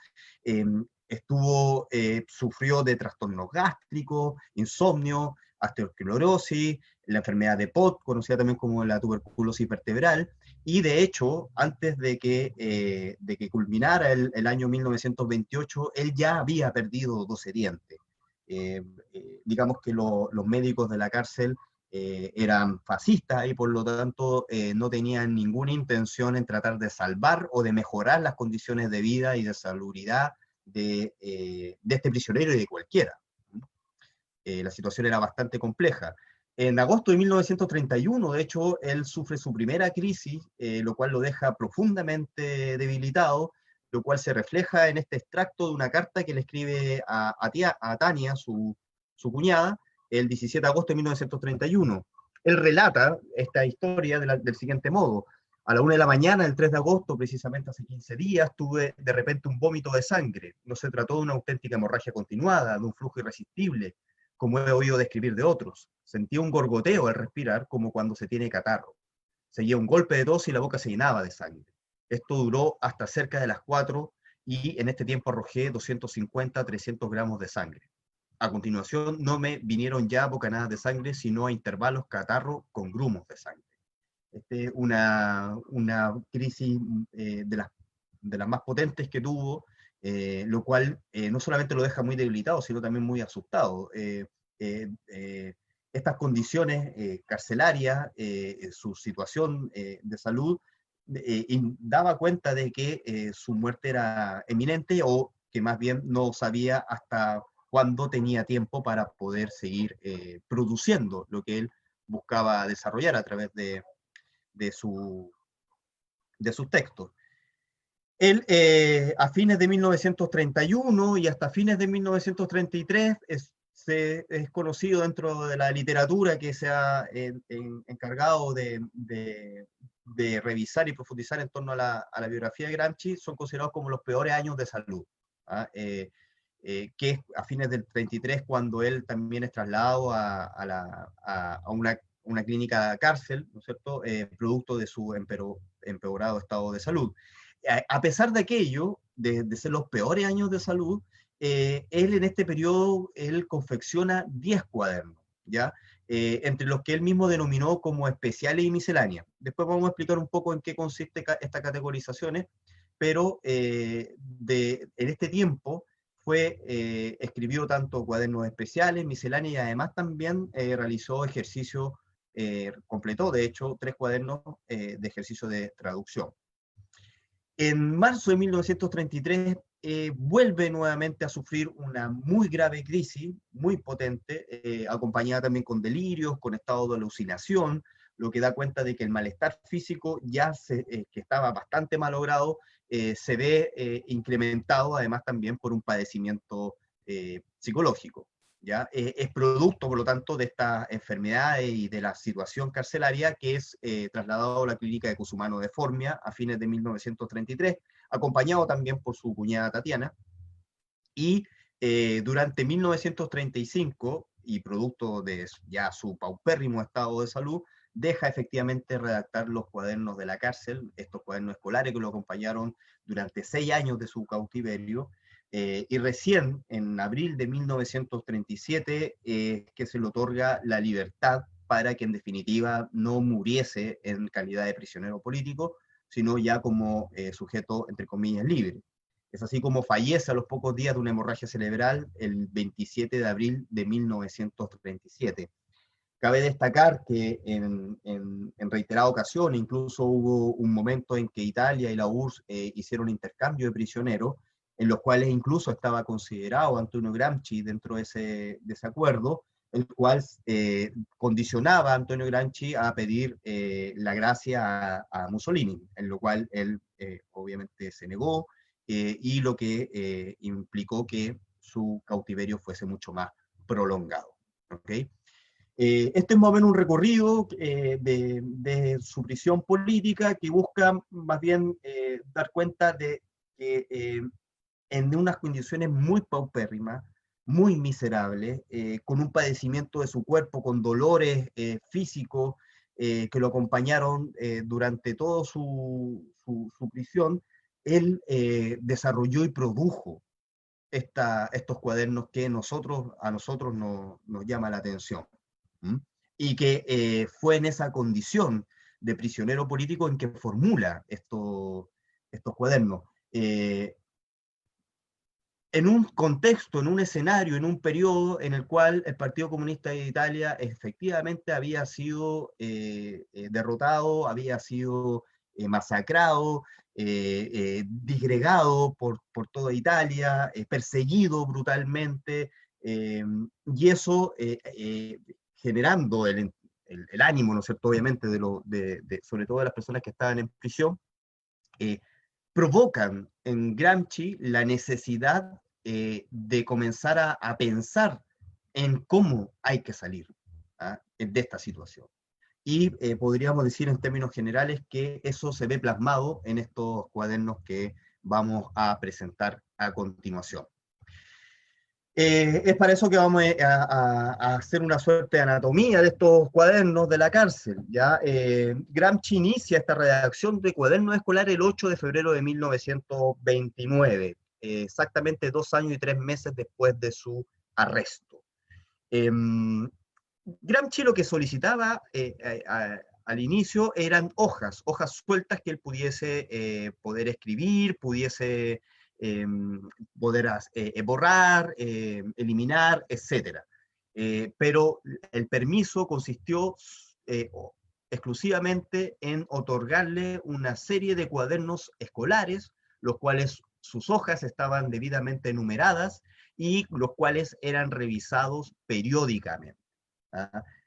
[SPEAKER 4] Sufrió de trastornos gástricos, insomnio, osteosclerosis, la enfermedad de Pott, conocida también como la tuberculosis vertebral, y de hecho, antes de que culminara el año 1928, él ya había perdido 12 dientes. Digamos que los médicos de la cárcel eran fascistas y por lo tanto no tenían ninguna intención en tratar de salvar o de mejorar las condiciones de vida y de salubridad de este prisionero y de cualquiera. La situación era bastante compleja. En agosto de 1931, de hecho, él sufre su primera crisis, lo cual lo deja profundamente debilitado, lo cual se refleja en este extracto de una carta que le escribe a Tania, su cuñada, el 17 de agosto de 1931. Él relata esta historia del siguiente modo: a la 1 de la mañana, el 3 de agosto, precisamente hace 15 días, tuve de repente un vómito de sangre. No se trató de una auténtica hemorragia continuada, de un flujo irresistible, como he oído describir de otros. Sentía un gorgoteo al respirar, como cuando se tiene catarro. Seguía un golpe de tos y la boca se llenaba de sangre. Esto duró hasta cerca de las 4 y en este tiempo arrojé 250-300 gramos de sangre. A continuación no me vinieron ya bocanadas de sangre, sino a intervalos catarro con grumos de sangre. Una crisis de las más potentes que tuvo, lo cual no solamente lo deja muy debilitado, sino también muy asustado. Estas condiciones carcelarias, su situación de salud, daba cuenta de que su muerte era eminente, o que más bien no sabía hasta cuándo tenía tiempo para poder seguir produciendo lo que él buscaba desarrollar a través de sus textos. Él, a fines de 1931 y hasta fines de 1933, es conocido dentro de la literatura que se ha encargado de revisar y profundizar en torno a la biografía de Gramsci. Son considerados como los peores años de salud, que es a fines del 33, cuando él también es trasladado a una clínica cárcel, ¿no es cierto?, producto de su empeorado estado de salud. A pesar de aquello, de ser los peores años de salud, él en este periodo, él confecciona 10 cuadernos, ¿ya? Entre los que él mismo denominó como especiales y misceláneas. Después vamos a explicar un poco en qué consiste estas categorizaciones, pero en este tiempo escribió tanto cuadernos especiales, misceláneas, y además también realizó ejercicios, completó de hecho 3 cuadernos de ejercicio de traducción. En marzo de 1933 vuelve nuevamente a sufrir una muy grave crisis, muy potente, acompañada también con delirios, con estados de alucinación, lo que da cuenta de que el malestar físico, que estaba bastante malogrado, se ve incrementado además también por un padecimiento psicológico. ¿ya? Es producto, por lo tanto, de esta enfermedad y de la situación carcelaria, que es trasladado a la clínica de Cusumano de Formia a fines de 1933, acompañado también por su cuñada Tatiana, y durante 1935, y producto de ya su paupérrimo estado de salud, deja efectivamente redactar los cuadernos de la cárcel, estos cuadernos escolares que lo acompañaron durante 6 años de su cautiverio, y recién en abril de 1937 que se le otorga la libertad para que en definitiva no muriese en calidad de prisionero político, sino ya como sujeto, entre comillas, libre. Es así como fallece a los pocos días de una hemorragia cerebral el 27 de abril de 1937. Cabe destacar que en reiteradas ocasiones, incluso hubo un momento en que Italia y la URSS hicieron intercambio de prisioneros, en los cuales incluso estaba considerado Antonio Gramsci dentro de ese acuerdo, el cual condicionaba a Antonio Gramsci a pedir la gracia a Mussolini, en lo cual él obviamente se negó, y lo que implicó que su cautiverio fuese mucho más prolongado. ¿Okay? Este es más o menos un recorrido de su prisión política que busca más bien dar cuenta de que en unas condiciones muy paupérrimas, muy miserables, con un padecimiento de su cuerpo, con dolores físicos que lo acompañaron durante toda su prisión, él desarrolló y produjo estos cuadernos que a nosotros nos llama la atención. ¿Mm? Y que fue en esa condición de prisionero político en que formula estos cuadernos. En un contexto, en un escenario, en un periodo en el cual el Partido Comunista de Italia efectivamente había sido derrotado, había sido masacrado, disgregado por toda Italia, perseguido brutalmente, y eso generando el ánimo, ¿no es cierto?, obviamente, sobre todo de las personas que estaban en prisión, provocan en Gramsci la necesidad de comenzar a pensar en cómo hay que salir de esta situación. Y podríamos decir en términos generales que eso se ve plasmado en estos cuadernos que vamos a presentar a continuación. Es para eso que vamos a hacer una suerte de anatomía de estos cuadernos de la cárcel. ¿Ya? Gramsci inicia esta redacción de cuadernos escolares el 8 de febrero de 1929, exactamente 2 años y 3 meses después de su arresto. Gramsci lo que solicitaba al inicio eran hojas sueltas que él pudiese poder escribir, pudiese poder borrar, eliminar, etc. Pero el permiso consistió exclusivamente en otorgarle una serie de cuadernos escolares, los cuales sus hojas estaban debidamente numeradas y los cuales eran revisados periódicamente.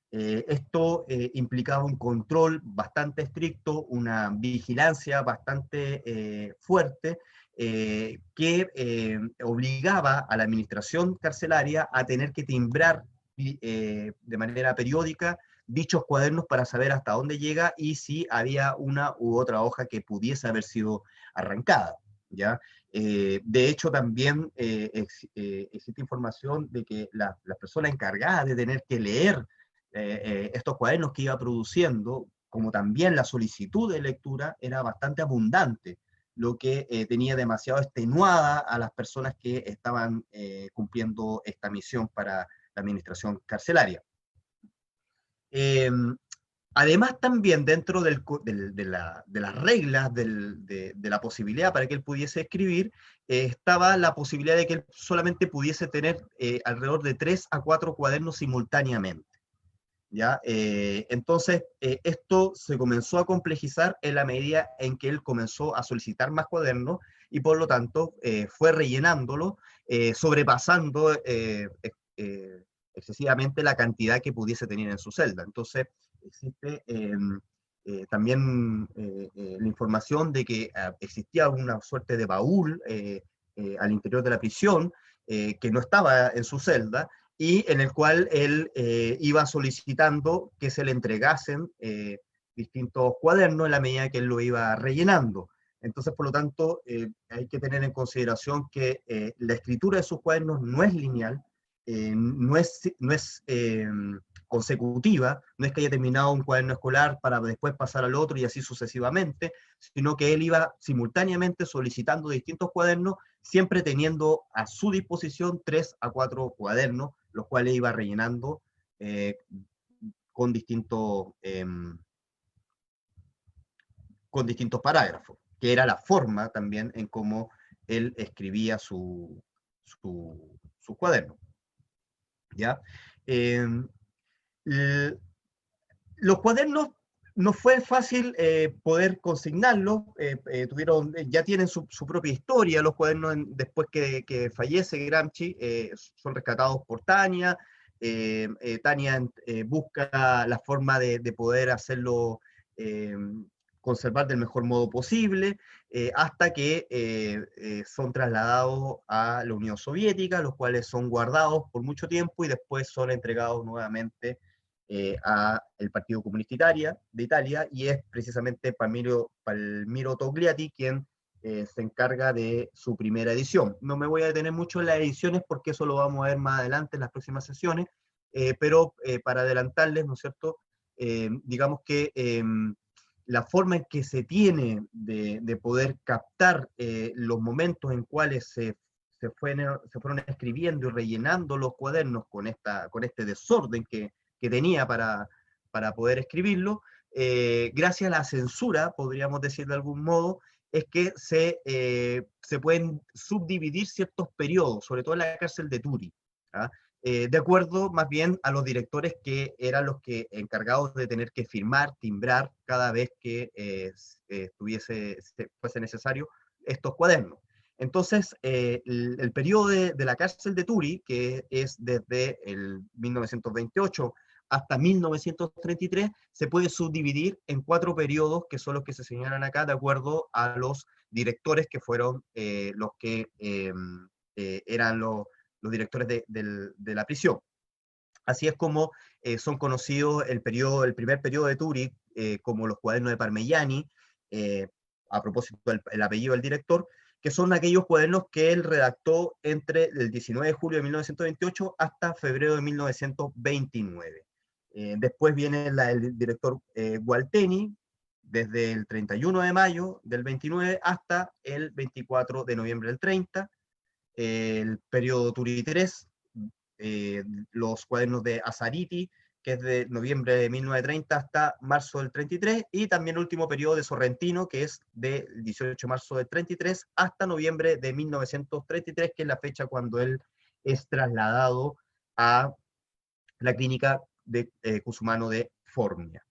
[SPEAKER 4] Esto implicaba un control bastante estricto, una vigilancia bastante fuerte, que obligaba a la administración carcelaria a tener que timbrar de manera periódica dichos cuadernos para saber hasta dónde llega y si había una u otra hoja que pudiese haber sido arrancada, ¿ya? De hecho, también existe información de que las personas encargadas de tener que leer estos cuadernos que iba produciendo, como también la solicitud de lectura, era bastante abundante, lo que tenía demasiado extenuada a las personas que estaban cumpliendo esta misión para la administración carcelaria. Además, también dentro de las reglas de la posibilidad para que él pudiese escribir, estaba la posibilidad de que él solamente pudiese tener alrededor de 3 a 4 cuadernos simultáneamente. ¿Ya? Entonces, esto se comenzó a complejizar en la medida en que él comenzó a solicitar más cuadernos y por lo tanto fue rellenándolo, sobrepasando excesivamente la cantidad que pudiese tener en su celda. Entonces, existe también la información de que existía una suerte de baúl al interior de la prisión que no estaba en su celda, y en el cual él iba solicitando que se le entregasen distintos cuadernos en la medida que él lo iba rellenando. Entonces, por lo tanto, hay que tener en consideración que la escritura de sus cuadernos no es lineal, no es consecutiva, no es que haya terminado un cuaderno escolar para después pasar al otro y así sucesivamente, sino que él iba simultáneamente solicitando distintos cuadernos, siempre teniendo a su disposición 3 a 4 cuadernos, los cuales iba rellenando con distintos parágrafos, que era la forma también en cómo él escribía su cuaderno. ¿Ya? Los cuadernos no fue fácil poder consignarlos, ya tienen su propia historia, los cuadernos después que fallece Gramsci, son rescatados por Tania. Tania busca la forma de poder hacerlo conservar del mejor modo posible, hasta que son trasladados a la Unión Soviética, los cuales son guardados por mucho tiempo y después son entregados nuevamente al Partido Comunista de Italia, y es precisamente Palmiro Togliatti quien se encarga de su primera edición. No me voy a detener mucho en las ediciones porque eso lo vamos a ver más adelante en las próximas sesiones, pero para adelantarles, ¿no es cierto?, digamos que la forma en que se tiene de poder captar los momentos en cuales se fueron escribiendo y rellenando los cuadernos con este desorden que tenía para poder escribirlo, gracias a la censura, podríamos decir de algún modo, es que se pueden subdividir ciertos periodos, sobre todo en la cárcel de Turi, ¿ah? De acuerdo más bien a los directores que eran los que encargados de tener que firmar, timbrar cada vez que fuese necesario estos cuadernos. Entonces, el periodo de la cárcel de Turi, que es desde el 1928 hasta 1933, se puede subdividir en 4 periodos, que son los que se señalan acá, de acuerdo a los directores que fueron los que eran los directores de la prisión. Así es como son conocidos el primer periodo de Turi, como los cuadernos de Parmigiani, a propósito del apellido del director, que son aquellos cuadernos que él redactó entre el 19 de julio de 1928 hasta febrero de 1929. Después viene el director Gualteni, desde el 31 de mayo del 29 hasta el 24 de noviembre del 30, el periodo Turi 3, los cuadernos de Azariti, que es de noviembre de 1930 hasta marzo del 33, y también el último periodo de Sorrentino, que es del 18 de marzo del 33 hasta noviembre de 1933, que es la fecha cuando él es trasladado a la clínica de Cusumano de Formia.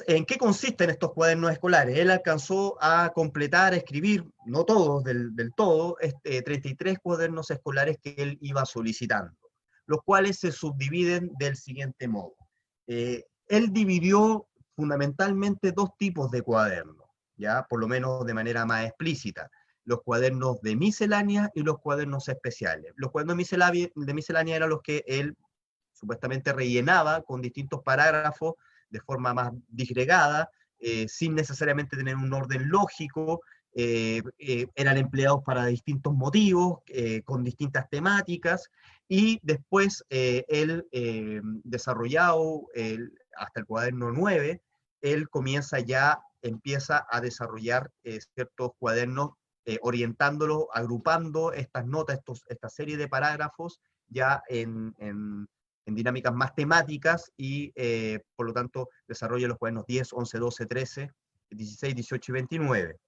[SPEAKER 4] ¿En qué consisten estos cuadernos escolares? Él alcanzó a completar, a escribir, no todos del todo, 33 cuadernos escolares que él iba solicitando, los cuales se subdividen del siguiente modo. Él dividió fundamentalmente 2 tipos de cuadernos, ya por lo menos de manera más explícita: los cuadernos de miscelánea y los cuadernos especiales. Los cuadernos de miscelánea eran los que él supuestamente rellenaba con distintos parágrafos de forma más disgregada, sin necesariamente tener un orden lógico, eran empleados para distintos motivos, con distintas temáticas, y después él, desarrollado hasta el cuaderno 9, él empieza a desarrollar ciertos cuadernos, orientándolos, agrupando estas notas, esta serie de parágrafos, ya en dinámicas más temáticas, y por lo tanto desarrolla los cuadernos 10, 11, 12, 13, 16, 18 y 29.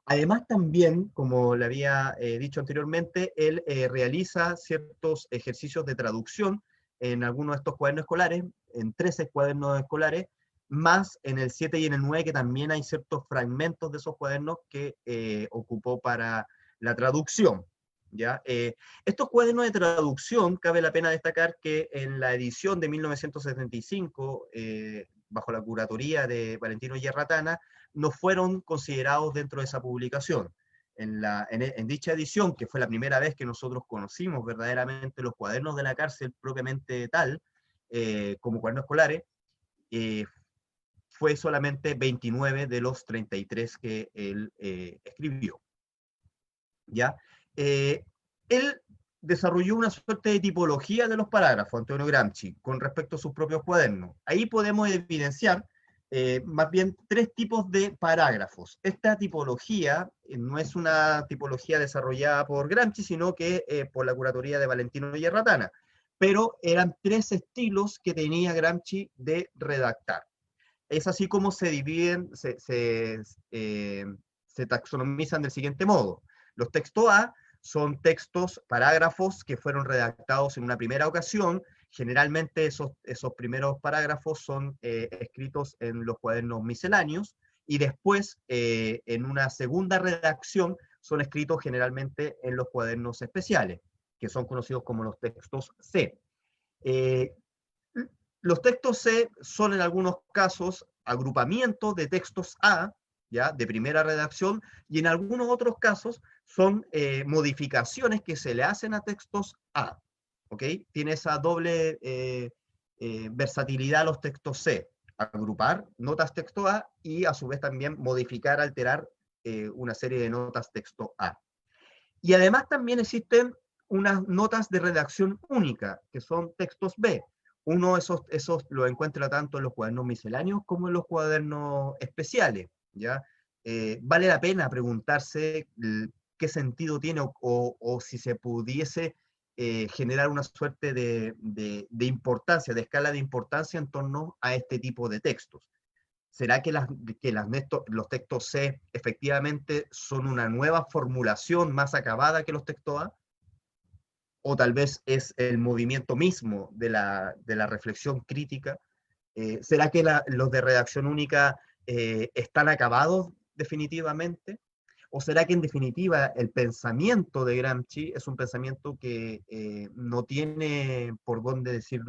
[SPEAKER 4] Además también, como le había dicho anteriormente, él realiza ciertos ejercicios de traducción en algunos de estos cuadernos escolares, en 13 cuadernos escolares, más en el 7 y en el 9, que también hay ciertos fragmentos de esos cuadernos que ocupó para la traducción. ¿Ya? Estos cuadernos de traducción, cabe la pena destacar que en la edición de 1975, bajo la curatoría de Valentino Yerratana, no fueron considerados dentro de esa publicación. en dicha edición, que fue la primera vez que nosotros conocimos verdaderamente los cuadernos de la cárcel propiamente tal, como cuadernos escolares, fue solamente 29 de los 33 que él escribió. ¿Ya? Él desarrolló una suerte de tipología de los parágrafos, Antonio Gramsci, con respecto a sus propios cuadernos. Ahí podemos evidenciar más bien 3 tipos de parágrafos. Esta tipología no es una tipología desarrollada por Gramsci, sino que por la curatoría de Valentino Yerratana, pero eran 3 estilos que tenía Gramsci de redactar. Es así como se dividen, se taxonomizan del siguiente modo. Los textos A son textos, parágrafos que fueron redactados en una primera ocasión. Generalmente esos primeros parágrafos son escritos en los cuadernos misceláneos, y después, en una segunda redacción, son escritos generalmente en los cuadernos especiales, que son conocidos como los textos C. Los textos C son en algunos casos agrupamientos de textos A, ¿ya? De primera redacción, y en algunos otros casos son modificaciones que se le hacen a textos A. ¿Ok? Tiene esa doble versatilidad los textos C: agrupar notas texto A y a su vez también modificar, alterar una serie de notas texto A. Y además también existen unas notas de redacción única, que son textos B. Uno esos lo encuentra tanto en los cuadernos misceláneos como en los cuadernos especiales, ¿ya? Vale la pena preguntarse qué sentido tiene o si se pudiese generar una suerte de importancia, de escala de importancia en torno a este tipo de textos. ¿Será que los textos C efectivamente son una nueva formulación más acabada que los textos A? ¿O tal vez es el movimiento mismo de la reflexión crítica? ¿Será que los de redacción única están acabados definitivamente? ¿O será que en definitiva el pensamiento de Gramsci es un pensamiento que no tiene por dónde decir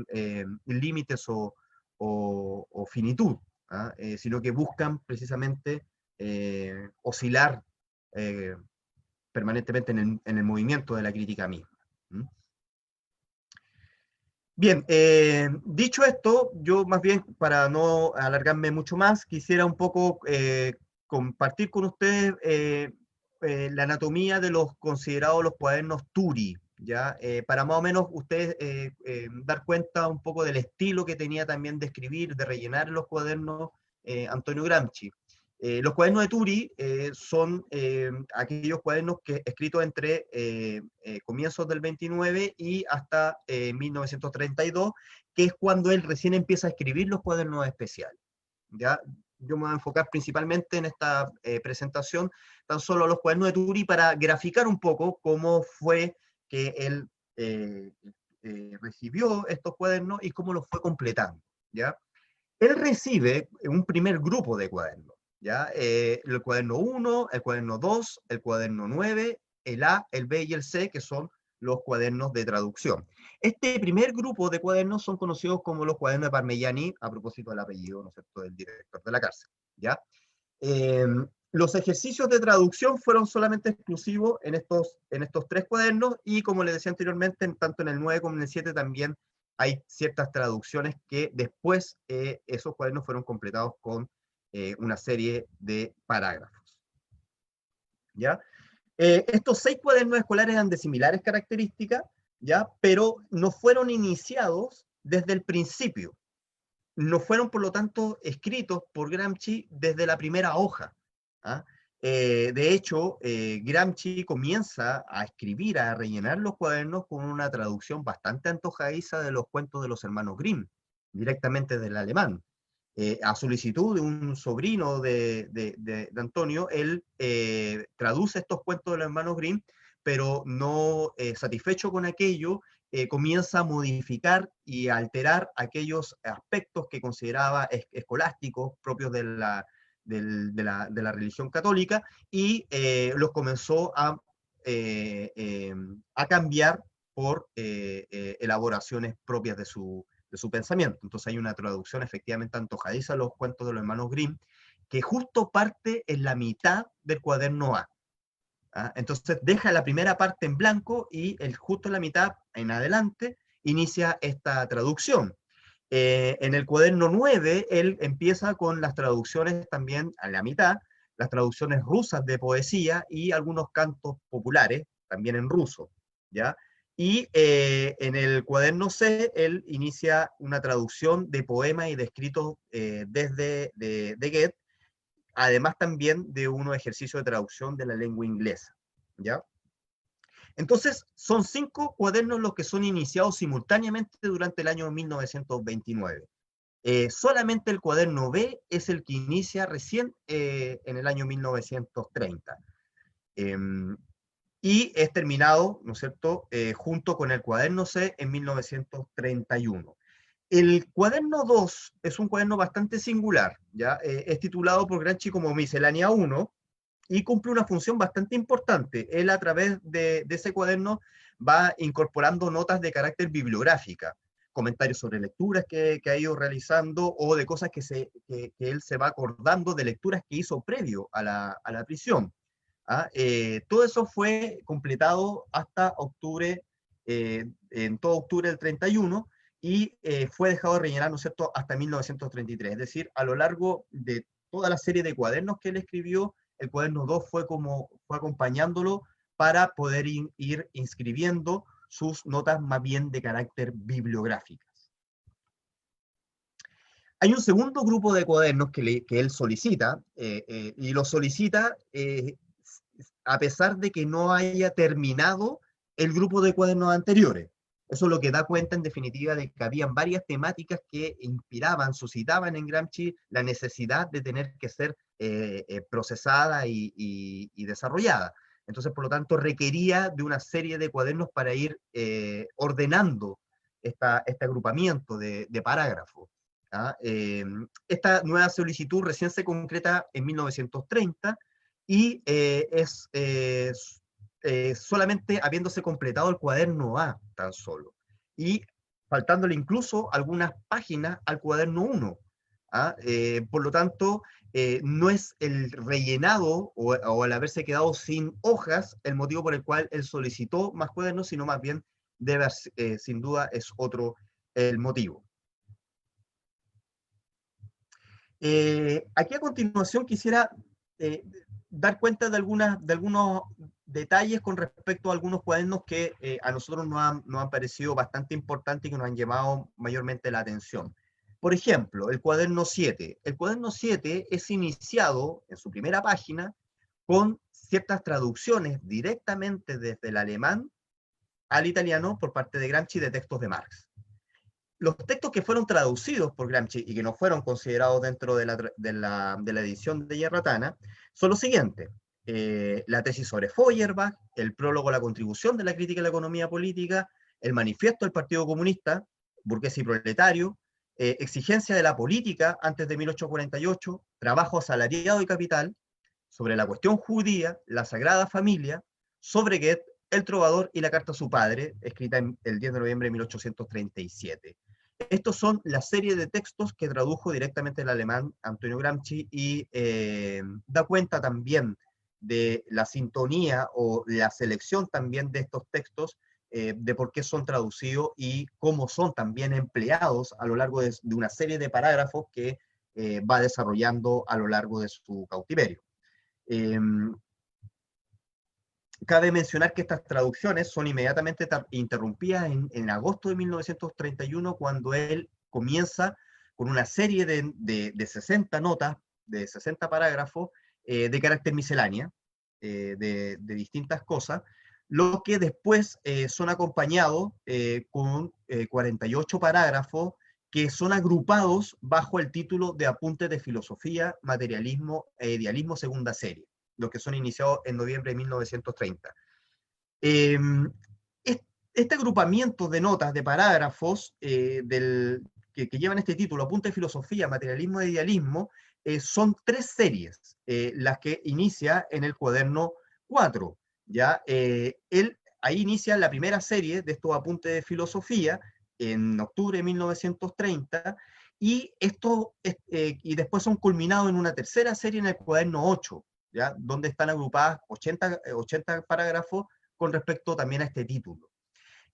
[SPEAKER 4] límites o finitud, ¿ah? Sino que buscan precisamente oscilar permanentemente en el movimiento de la crítica misma? Bien, dicho esto, yo más bien, para no alargarme mucho más, quisiera un poco compartir con ustedes la anatomía de los considerados los cuadernos Turi, ¿ya? Para más o menos ustedes dar cuenta un poco del estilo que tenía también de escribir, de rellenar los cuadernos Antonio Gramsci. Los cuadernos de Turi son aquellos cuadernos escritos entre comienzos del 29 y hasta 1932, que es cuando él recién empieza a escribir los cuadernos especiales. ¿Ya? Yo me voy a enfocar principalmente en esta presentación tan solo a los cuadernos de Turi para graficar un poco cómo fue que él recibió estos cuadernos y cómo los fue completando, ¿ya? Él recibe un primer grupo de cuadernos, ¿ya? El cuaderno 1, el cuaderno 2, el cuaderno 9, el A, el B y el C, que son los cuadernos de traducción. Este primer grupo de cuadernos son conocidos como los cuadernos de Parmigiani, a propósito del apellido, ¿no es cierto?, del director de la cárcel, ¿ya? Los ejercicios de traducción fueron solamente exclusivos en estos 3 cuadernos, y como les decía anteriormente, tanto en el 9 como en el 7 también hay ciertas traducciones que después esos cuadernos fueron completados con una serie de parágrafos, ¿ya? Estos 6 cuadernos escolares eran de similares características, ¿ya? Pero no fueron iniciados desde el principio. No fueron, por lo tanto, escritos por Gramsci desde la primera hoja, ¿ah? De hecho, Gramsci comienza a escribir, a rellenar los cuadernos con una traducción bastante antojadiza de los cuentos de los hermanos Grimm, directamente del alemán. A solicitud de un sobrino de Antonio, él traduce estos cuentos de los hermanos Grimm, pero no satisfecho con aquello, comienza a modificar y a alterar aquellos aspectos que consideraba escolásticos propios de la religión católica, y los comenzó a cambiar por elaboraciones propias de su pensamiento. Entonces hay una traducción efectivamente antojadiza a los cuentos de los hermanos Grimm, que justo parte en la mitad del cuaderno A. ¿ah? Entonces deja la primera parte en blanco y justo en la mitad, en adelante, inicia esta traducción. En el cuaderno 9, él empieza con las traducciones también a la mitad, las traducciones rusas de poesía y algunos cantos populares, también en ruso, ¿ya? Y en el cuaderno C, él inicia una traducción de poemas y de escritos desde de Goethe, además también de unos ejercicios de traducción de la lengua inglesa, ¿ya? Entonces, son 5 cuadernos los que son iniciados simultáneamente durante el año 1929. Solamente el cuaderno B es el que inicia recién en el año 1930. Y es terminado, ¿no es cierto?, junto con el cuaderno C en 1931. El cuaderno 2 es un cuaderno bastante singular, ¿ya? Es titulado por Gramsci como Miscelánea 1, y cumple una función bastante importante. Él a través de ese cuaderno va incorporando notas de carácter bibliográfica, comentarios sobre lecturas que ha ido realizando o de cosas que él se va acordando de lecturas que hizo previo a la prisión. ¿Ah? Todo eso fue completado hasta octubre, en todo octubre del 31, y fue dejado de rellenar, ¿no es cierto?, hasta 1933. Es decir, a lo largo de toda la serie de cuadernos que él escribió, el cuaderno 2 fue acompañándolo para poder ir inscribiendo sus notas más bien de carácter bibliográficas. Hay un segundo grupo de cuadernos que él solicita, y lo solicita a pesar de que no haya terminado el grupo de cuadernos anteriores. Eso es lo que da cuenta, en definitiva, de que habían varias temáticas que inspiraban, suscitaban en Gramsci la necesidad de tener que ser procesada y desarrollada. Entonces, por lo tanto, requería de una serie de cuadernos para ir ordenando este agrupamiento de parágrafos. ¿Ah? Esta nueva solicitud recién se concreta en 1930 y es solamente habiéndose completado el cuaderno A tan solo, y faltándole incluso algunas páginas al cuaderno 1. ¿Ah? Por lo tanto, no es el rellenado o el haberse quedado sin hojas el motivo por el cual él solicitó más cuadernos, sino más bien sin duda es otro el motivo. Aquí a continuación quisiera dar cuenta de algunos detalles con respecto a algunos cuadernos que a nosotros nos han parecido bastante importantes y que nos han llamado mayormente la atención. Por ejemplo, el cuaderno 7. El cuaderno 7 es iniciado en su primera página con ciertas traducciones directamente desde el alemán al italiano por parte de Gramsci de textos de Marx. Los textos que fueron traducidos por Gramsci y que no fueron considerados dentro de la edición de Yerratana son los siguientes: la tesis sobre Feuerbach, el prólogo a la contribución de la crítica a la economía política, el manifiesto del Partido Comunista, burgués y proletario, exigencia de la política antes de 1848, trabajo asalariado y capital, sobre la cuestión judía, la Sagrada Familia, sobre Goethe, el trovador y la carta a su padre, escrita el 10 de noviembre de 1837. Estos son la serie de textos que tradujo directamente el alemán Antonio Gramsci y da cuenta también de la sintonía o la selección también de estos textos, de por qué son traducidos y cómo son también empleados a lo largo de una serie de parágrafos que va desarrollando a lo largo de su cautiverio. Cabe mencionar que estas traducciones son inmediatamente interrumpidas en agosto de 1931, cuando él comienza con una serie de 60 notas, de 60 parágrafos, de carácter miscelánea, de distintas cosas, lo que después son acompañados con 48 parágrafos que son agrupados bajo el título de Apuntes de Filosofía, Materialismo e Idealismo, segunda serie, los que son iniciados en noviembre de 1930. Este agrupamiento de notas, de parágrafos que llevan este título, Apuntes de Filosofía, Materialismo e Idealismo, son 3 series, las que inicia en el cuaderno 4. ¿Ya? Él ahí inicia la primera serie de estos Apuntes de Filosofía en octubre de 1930, y después son culminados en una tercera serie en el cuaderno 8, ¿ya? Donde están agrupadas 80 parágrafos con respecto también a este título.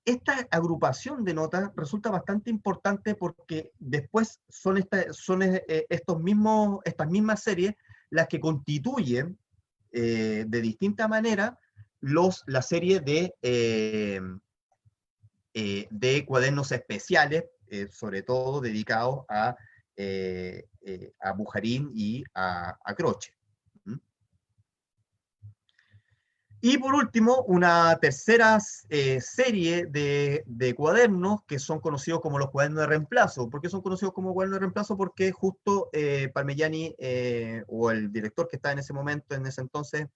[SPEAKER 4] Esta agrupación de notas resulta bastante importante porque después son estas mismas series las que constituyen de distinta manera la serie de cuadernos especiales, sobre todo dedicados a Bujarin y a Croce. Y por último, una tercera serie de cuadernos que son conocidos como los cuadernos de reemplazo. ¿Por qué son conocidos como cuadernos de reemplazo? Porque justo Parmigiani, o el director que está en ese momento, en ese entonces,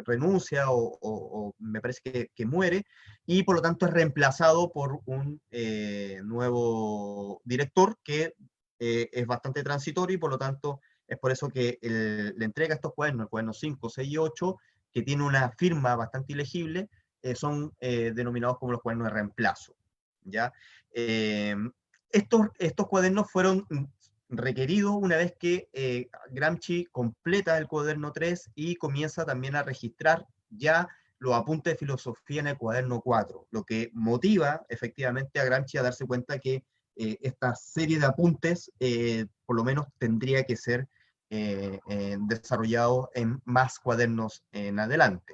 [SPEAKER 4] renuncia o me parece que muere, y por lo tanto es reemplazado por un nuevo director que es bastante transitorio, y por lo tanto es por eso que le entrega estos cuadernos, el cuaderno 5, 6 y 8, que tiene una firma bastante ilegible, son denominados como los cuadernos de reemplazo, ¿ya? Estos cuadernos fueron requeridos una vez que Gramsci completa el cuaderno 3 y comienza también a registrar ya los apuntes de filosofía en el cuaderno 4, lo que motiva efectivamente a Gramsci a darse cuenta que esta serie de apuntes por lo menos tendría que ser desarrollado en más cuadernos en adelante,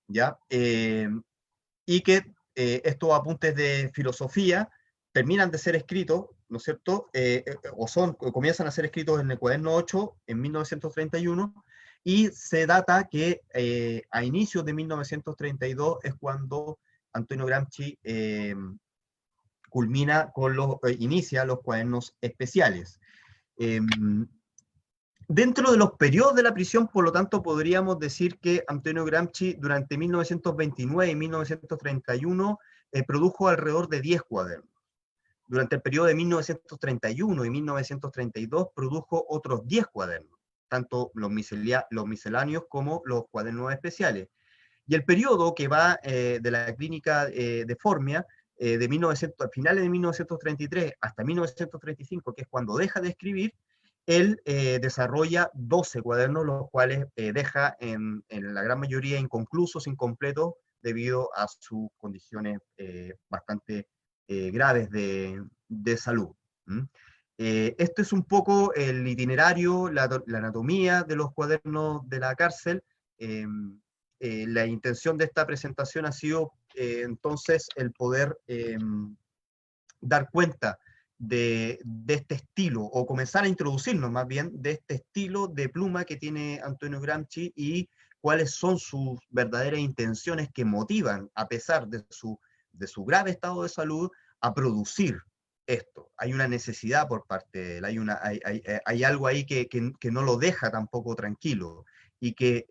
[SPEAKER 4] ¿ya? Y que estos apuntes de filosofía terminan de ser escritos, ¿no es cierto? Comienzan a ser escritos en el cuaderno 8 en 1931, y se data que a inicios de 1932 es cuando Antonio Gramsci inicia los cuadernos especiales. Dentro de los periodos de la prisión, por lo tanto, podríamos decir que Antonio Gramsci durante 1929 y 1931 produjo alrededor de 10 cuadernos. Durante el periodo de 1931 y 1932 produjo otros 10 cuadernos, tanto los misceláneos como los cuadernos especiales. Y el periodo que va de la clínica de Formia, a finales de 1933 hasta 1935, que es cuando deja de escribir, él desarrolla 12 cuadernos, los cuales deja en la gran mayoría inconclusos, incompletos, debido a sus condiciones bastante graves de salud. Este es un poco el itinerario, la anatomía de los cuadernos de la cárcel. La intención de esta presentación ha sido entonces el poder dar cuenta de este estilo, o comenzar a introducirnos más bien de este estilo de pluma que tiene Antonio Gramsci, y cuáles son sus verdaderas intenciones que motivan, a pesar de su grave estado de salud, a producir esto. Hay una necesidad por parte de él, hay algo ahí que no lo deja tampoco tranquilo, y que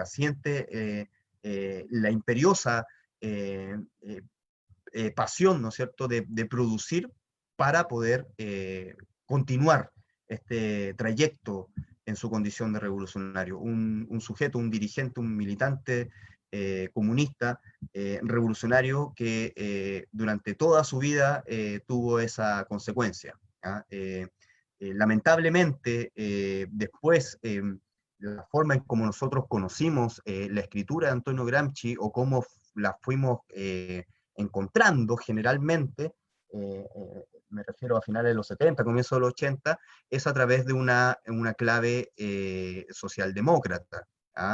[SPEAKER 4] siente la imperiosa pasión, ¿no es cierto?, de producir para poder continuar este trayecto en su condición de revolucionario. Un sujeto, un dirigente, un militante comunista, revolucionario, que durante toda su vida tuvo esa consecuencia. Lamentablemente, después, la forma en como nosotros conocimos la escritura de Antonio Gramsci, o cómo la fuimos encontrando generalmente, me refiero a finales de los 70, comienzos de los 80, es a través de una clave socialdemócrata.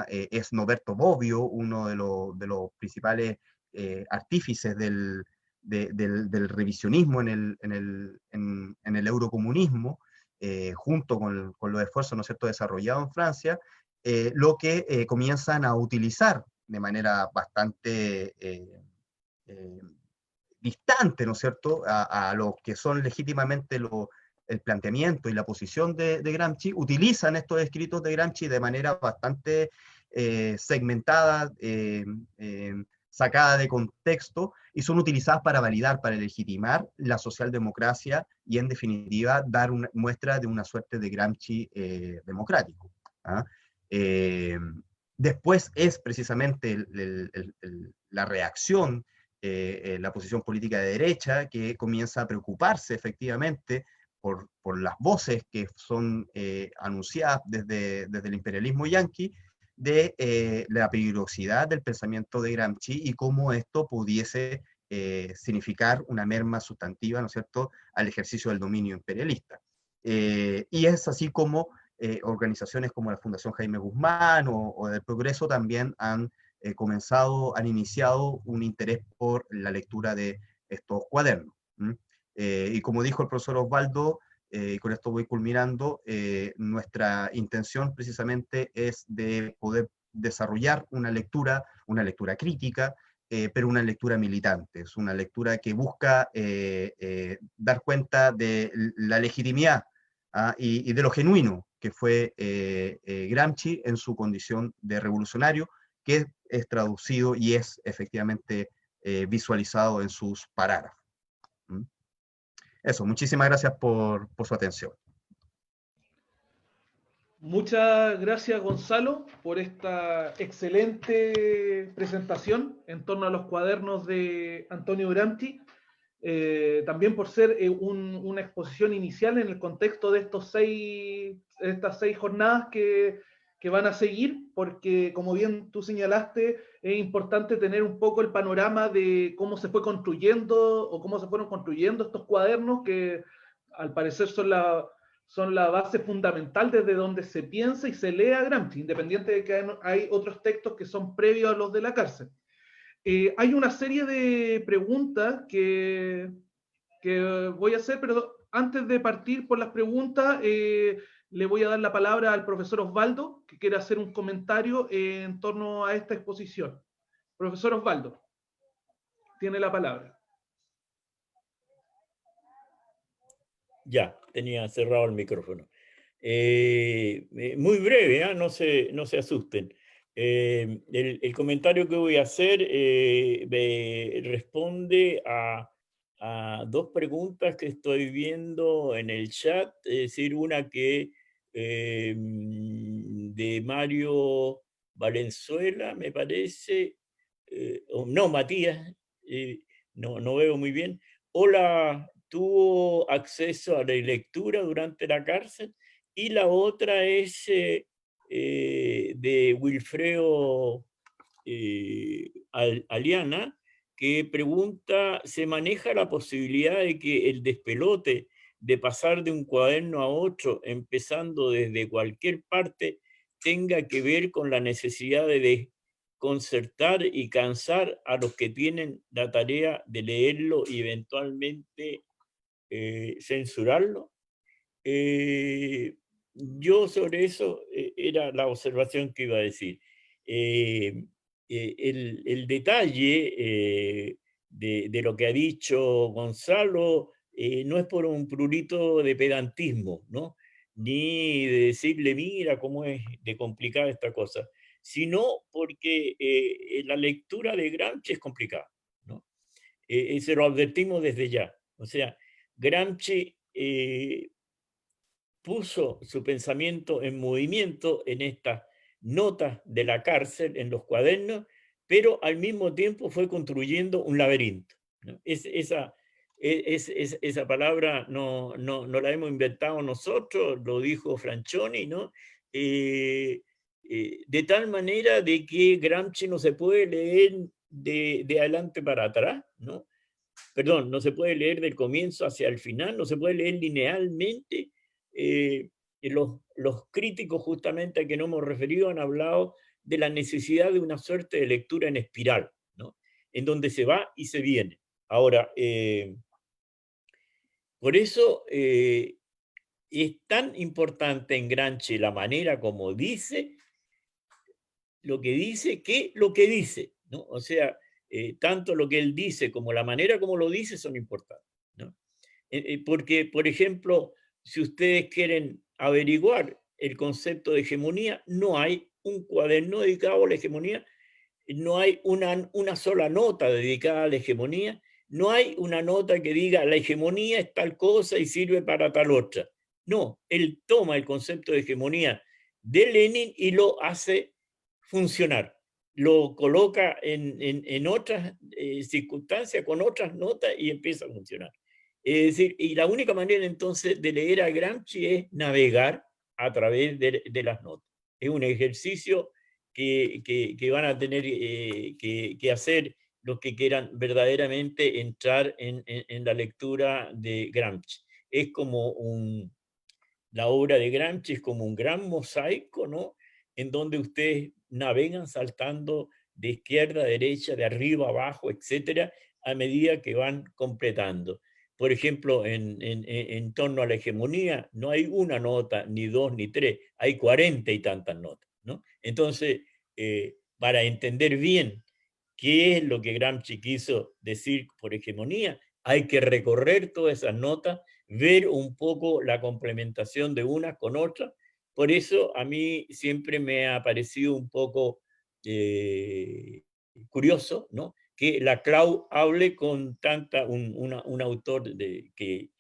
[SPEAKER 4] Es Noberto Bobbio, uno de los principales artífices del revisionismo en el eurocomunismo, junto con los esfuerzos, ¿no es cierto?, desarrollados en Francia, lo que comienzan a utilizar de manera bastante distante, ¿no es cierto?, a lo que son legítimamente el planteamiento y la posición de Gramsci, utilizan estos escritos de Gramsci de manera bastante segmentada, sacada de contexto, y son utilizadas para validar, para legitimar la socialdemocracia, y en definitiva dar una muestra de una suerte de Gramsci democrático. Después es precisamente la reacción, la posición política de derecha, que comienza a preocuparse efectivamente por las voces que son anunciadas desde el imperialismo yanqui, de la peligrosidad del pensamiento de Gramsci y cómo esto pudiese significar una merma sustantiva, ¿no es cierto?, al ejercicio del dominio imperialista. Y es así como organizaciones como la Fundación Jaime Guzmán o del Progreso también han iniciado un interés por la lectura de estos cuadernos. Y como dijo el profesor Osvaldo, y con esto voy culminando, nuestra intención precisamente es de poder desarrollar una lectura crítica, pero una lectura militante, es una lectura que busca dar cuenta de la legitimidad y de lo genuino que fue Gramsci en su condición de revolucionario, que es traducido y es efectivamente visualizado en sus parágrafos. Eso, muchísimas gracias por su atención.
[SPEAKER 2] Muchas gracias, Gonzalo, por esta excelente presentación en torno a los cuadernos de Antonio Gramsci. También por ser una exposición inicial en el contexto de estas seis jornadas que van a seguir, porque como bien tú señalaste, es importante tener un poco el panorama de cómo se fue construyendo o cómo se fueron construyendo estos cuadernos que al parecer son la base fundamental desde donde se piensa y se lee a Gramsci, independiente de que hay otros textos que son previos a los de la cárcel. Hay una serie de preguntas que voy a hacer, pero antes de partir por las preguntas, le voy a dar la palabra al profesor Osvaldo, que quiere hacer un comentario en torno a esta exposición. Profesor Osvaldo, tiene la palabra.
[SPEAKER 3] Ya, tenía cerrado el micrófono. Muy breve, no se asusten. El comentario que voy a hacer responde a dos preguntas que estoy viendo en el chat, es decir, una que de Mario Valenzuela, me parece, no, Matías, no veo muy bien. Hola, ¿tuvo acceso a la lectura durante la cárcel? Y la otra es de Wilfredo Aliana, que pregunta, ¿se maneja la posibilidad de que el despelote de pasar de un cuaderno a otro, empezando desde cualquier parte, tenga que ver con la necesidad de desconcertar y cansar a los que tienen la tarea de leerlo y eventualmente censurarlo? Yo sobre eso era la observación que iba a decir. El detalle de lo que ha dicho Gonzalo no es por un prurito de pedantismo, ¿no? Ni de decirle, mira cómo es de complicada esta cosa, sino porque la lectura de Gramsci es complicada, ¿no? Se lo advertimos desde ya. O sea, Gramsci puso su pensamiento en movimiento en estas notas de la cárcel, en los cuadernos, pero al mismo tiempo fue construyendo un laberinto, ¿no? Esa palabra no la hemos inventado nosotros, lo dijo Franchoni, ¿no? De tal manera de que Gramsci no se puede leer de adelante para atrás, ¿no? Perdón, no se puede leer del comienzo hacia el final, no se puede leer linealmente. Los críticos justamente a que no hemos referido han hablado de la necesidad de una suerte de lectura en espiral, ¿no? En donde se va y se viene. Ahora, por eso es tan importante en Gramsci la manera como dice lo que dice que lo que dice, ¿no? O sea, tanto lo que él dice como la manera como lo dice son importantes, ¿no? Porque, por ejemplo, si ustedes quieren averiguar el concepto de hegemonía, no hay un cuaderno dedicado a la hegemonía, no hay una sola nota dedicada a la hegemonía, no hay una nota que diga la hegemonía es tal cosa y sirve para tal otra. No, él toma el concepto de hegemonía de Lenin y lo hace funcionar. Lo coloca en otras circunstancias, con otras notas y empieza a funcionar. Es decir, y la única manera entonces de leer a Gramsci es navegar a través de las notas. Es un ejercicio que van a tener que hacer los que quieran verdaderamente entrar en la lectura de Gramsci. Es como la obra de Gramsci es como un gran mosaico, ¿no? En donde ustedes navegan saltando de izquierda a derecha, de arriba a abajo, etcétera, a medida que van completando. Por ejemplo, en torno a la hegemonía, no hay una nota, ni dos, ni tres, hay 40 y tantas notas, ¿no? Entonces, para entender bien qué es lo que Gramsci quiso decir por hegemonía, hay que recorrer todas esas notas, ver un poco la complementación de unas con otras. Por eso a mí siempre me ha parecido un poco curioso, ¿no?, que Laclau hable con un autor que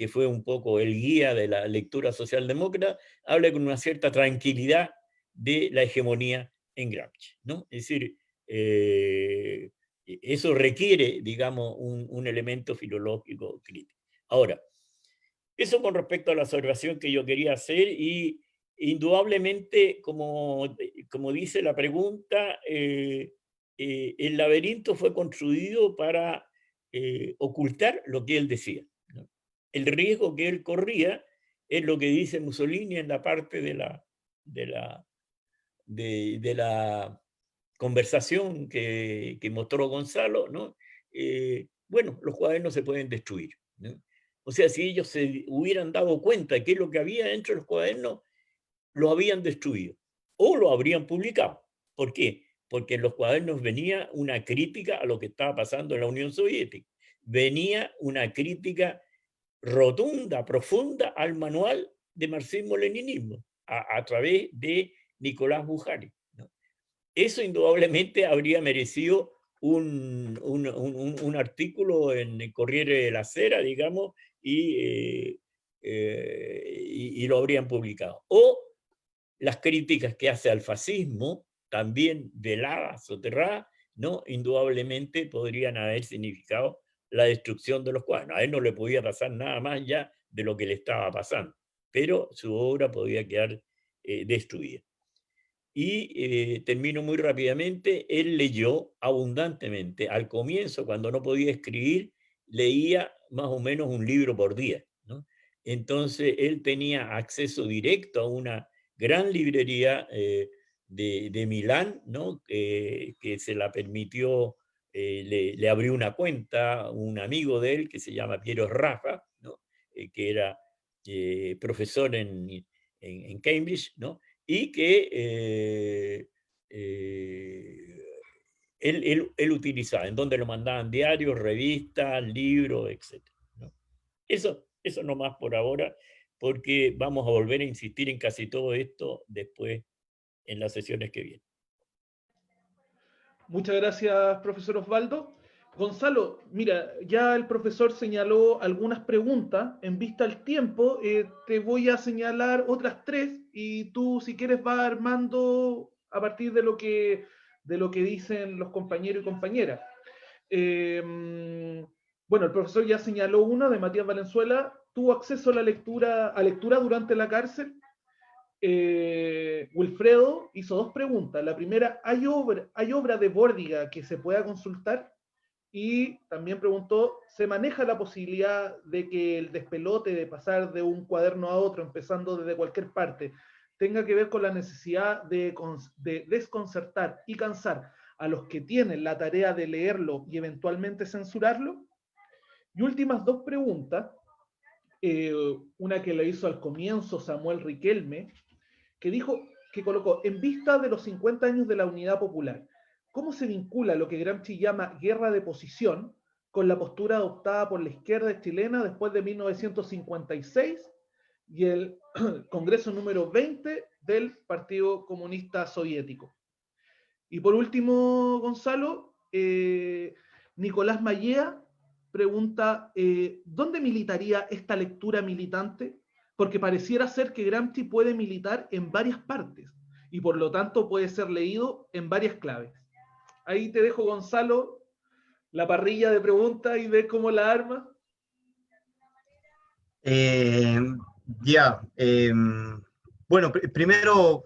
[SPEAKER 3] fue un poco el guía de la lectura socialdemócrata, hable con una cierta tranquilidad de la hegemonía en Gramsci, ¿no? Es decir, eso requiere, digamos, un elemento filológico crítico. Ahora, eso con respecto a la observación que yo quería hacer, y indudablemente, como dice la pregunta, el laberinto fue construido para ocultar lo que él decía, ¿no? El riesgo que él corría es lo que dice Mussolini en la parte de la conversación que mostró Gonzalo, ¿no? Bueno, los cuadernos se pueden destruir, ¿no? O sea, si ellos se hubieran dado cuenta de qué es lo que había dentro de los cuadernos, lo habían destruido o lo habrían publicado. ¿Por qué? Porque en los cuadernos venía una crítica a lo que estaba pasando en la Unión Soviética. Venía una crítica rotunda, profunda al manual de marxismo-leninismo a través de Nicolás Bukharin, ¿no? Eso indudablemente habría merecido un artículo en el Corriere della Sera, digamos, y lo habrían publicado. O las críticas que hace al fascismo, también veladas, soterradas, ¿no?, indudablemente podrían haber significado la destrucción de los cuadernos. A él no le podía pasar nada más ya de lo que le estaba pasando, pero su obra podía quedar destruida. Y termino muy rápidamente, él leyó abundantemente. Al comienzo, cuando no podía escribir, leía más o menos un libro por día, ¿no? Entonces, él tenía acceso directo a una gran librería de Milán, ¿no?, que se la permitió, le abrió una cuenta un amigo de él que se llama Piero Rafa, ¿no?, que era profesor en Cambridge, ¿no?, y que él utilizaba, en donde lo mandaban diarios, revistas, libros, etc., ¿no? Eso nomás por ahora, porque vamos a volver a insistir en casi todo esto después en las sesiones que vienen.
[SPEAKER 2] Muchas gracias, profesor Osvaldo. Gonzalo, mira, ya el profesor señaló algunas preguntas. En vista al tiempo, te voy a señalar otras 3 y tú, si quieres, vas armando a partir de lo que dicen los compañeros y compañeras. Bueno, el profesor ya señaló una de Matías Valenzuela. ¿Tuvo acceso a lectura durante la cárcel? Wilfredo hizo 2 preguntas. La primera, ¿hay obra de Bórdiga que se pueda consultar? Y también preguntó, ¿se maneja la posibilidad de que el despelote de pasar de un cuaderno a otro, empezando desde cualquier parte, tenga que ver con la necesidad de desconcertar y cansar a los que tienen la tarea de leerlo y eventualmente censurarlo? Y últimas 2 preguntas, una que le hizo al comienzo Samuel Riquelme, que colocó, en vista de los 50 años de la Unidad Popular, ¿cómo se vincula lo que Gramsci llama guerra de posición con la postura adoptada por la izquierda chilena después de 1956 y el Congreso número 20 del Partido Comunista Soviético? Y por último, Gonzalo, Nicolás Mallea pregunta, ¿dónde militaría esta lectura militante? Porque pareciera ser que Gramsci puede militar en varias partes y por lo tanto puede ser leído en varias claves. Ahí te dejo, Gonzalo, la parrilla de preguntas y ves cómo la arma.
[SPEAKER 4] Ya, bueno, primero,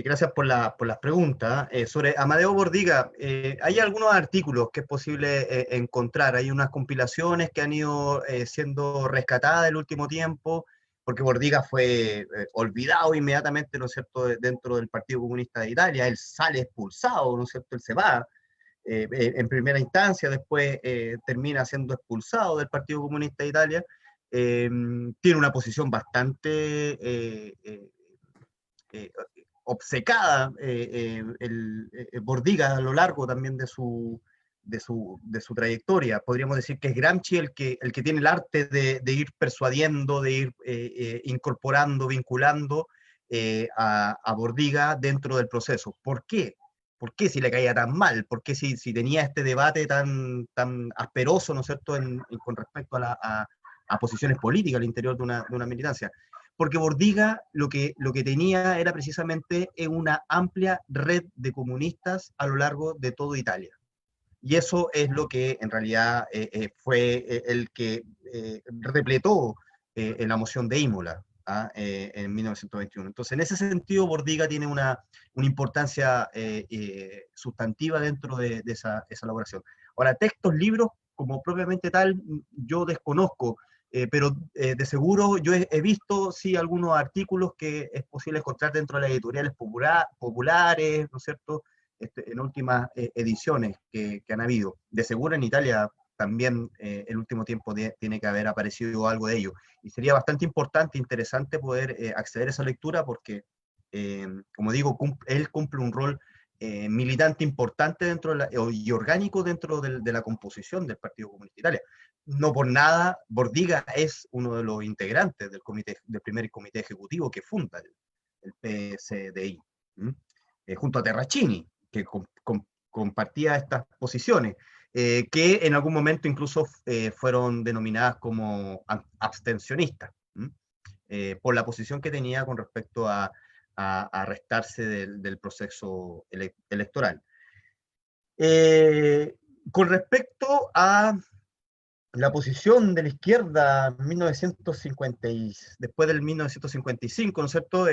[SPEAKER 4] gracias por las preguntas. Sobre Amadeo Bordiga, hay algunos artículos que es posible encontrar, hay unas compilaciones que han ido siendo rescatadas el último tiempo, porque Bordiga fue olvidado inmediatamente, ¿no es cierto?, dentro del Partido Comunista de Italia. Él sale expulsado, ¿no es cierto?, él se va en primera instancia, después termina siendo expulsado del Partido Comunista de Italia. Tiene una posición bastante obcecada, Bordiga, a lo largo también de su trayectoria. Podríamos decir que es Gramsci el que tiene el arte de ir persuadiendo, de ir incorporando, vinculando a Bordiga dentro del proceso. ¿Por qué? ¿Por qué si le caía tan mal? ¿Por qué si tenía este debate tan asperoso, ¿no es cierto?, con respecto a posiciones políticas al interior de una militancia? Porque Bordiga lo que tenía era precisamente una amplia red de comunistas a lo largo de toda Italia. Y eso es lo que en realidad fue el que repletó en la moción de Imola en 1921. Entonces, en ese sentido, Bordiga tiene una importancia sustantiva dentro de esa elaboración. Ahora, textos, libros, como propiamente tal, yo desconozco, pero de seguro yo he visto, sí, algunos artículos que es posible encontrar dentro de las editoriales populares, ¿no es cierto?, en últimas ediciones que han habido. De seguro en Italia también el último tiempo tiene que haber aparecido algo de ello. Y sería bastante importante, interesante poder acceder a esa lectura porque, como digo, él cumple un rol militante importante dentro y orgánico dentro de la composición del Partido Comunista de Italia. No por nada, Bordiga es uno de los integrantes del primer comité ejecutivo que funda el PSDI, junto a Terracini, que compartía estas posiciones, que en algún momento incluso fueron denominadas como abstencionistas, por la posición que tenía con respecto a restarse del proceso electoral. Con respecto a la posición de la izquierda después del 1955, ¿no es cierto?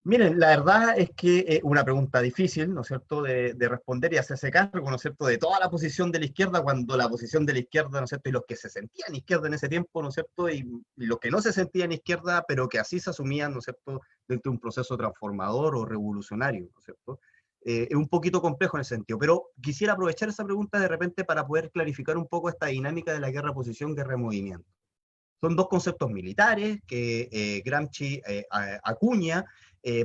[SPEAKER 4] Miren, la verdad es que es una pregunta difícil, ¿no es cierto?, de responder y hacerse cargo, ¿no es cierto?, de toda la posición de la izquierda, cuando la posición de la izquierda, ¿no es cierto?, y los que se sentían izquierda en ese tiempo, ¿no es cierto?, y los que no se sentían izquierda, pero que así se asumían, ¿no es cierto?, dentro de un proceso transformador o revolucionario, ¿no es cierto?, es un poquito complejo en ese sentido, pero quisiera aprovechar esa pregunta de repente para poder clarificar un poco esta dinámica de la guerra-posición, guerra-movimiento. Son dos conceptos militares que Gramsci acuña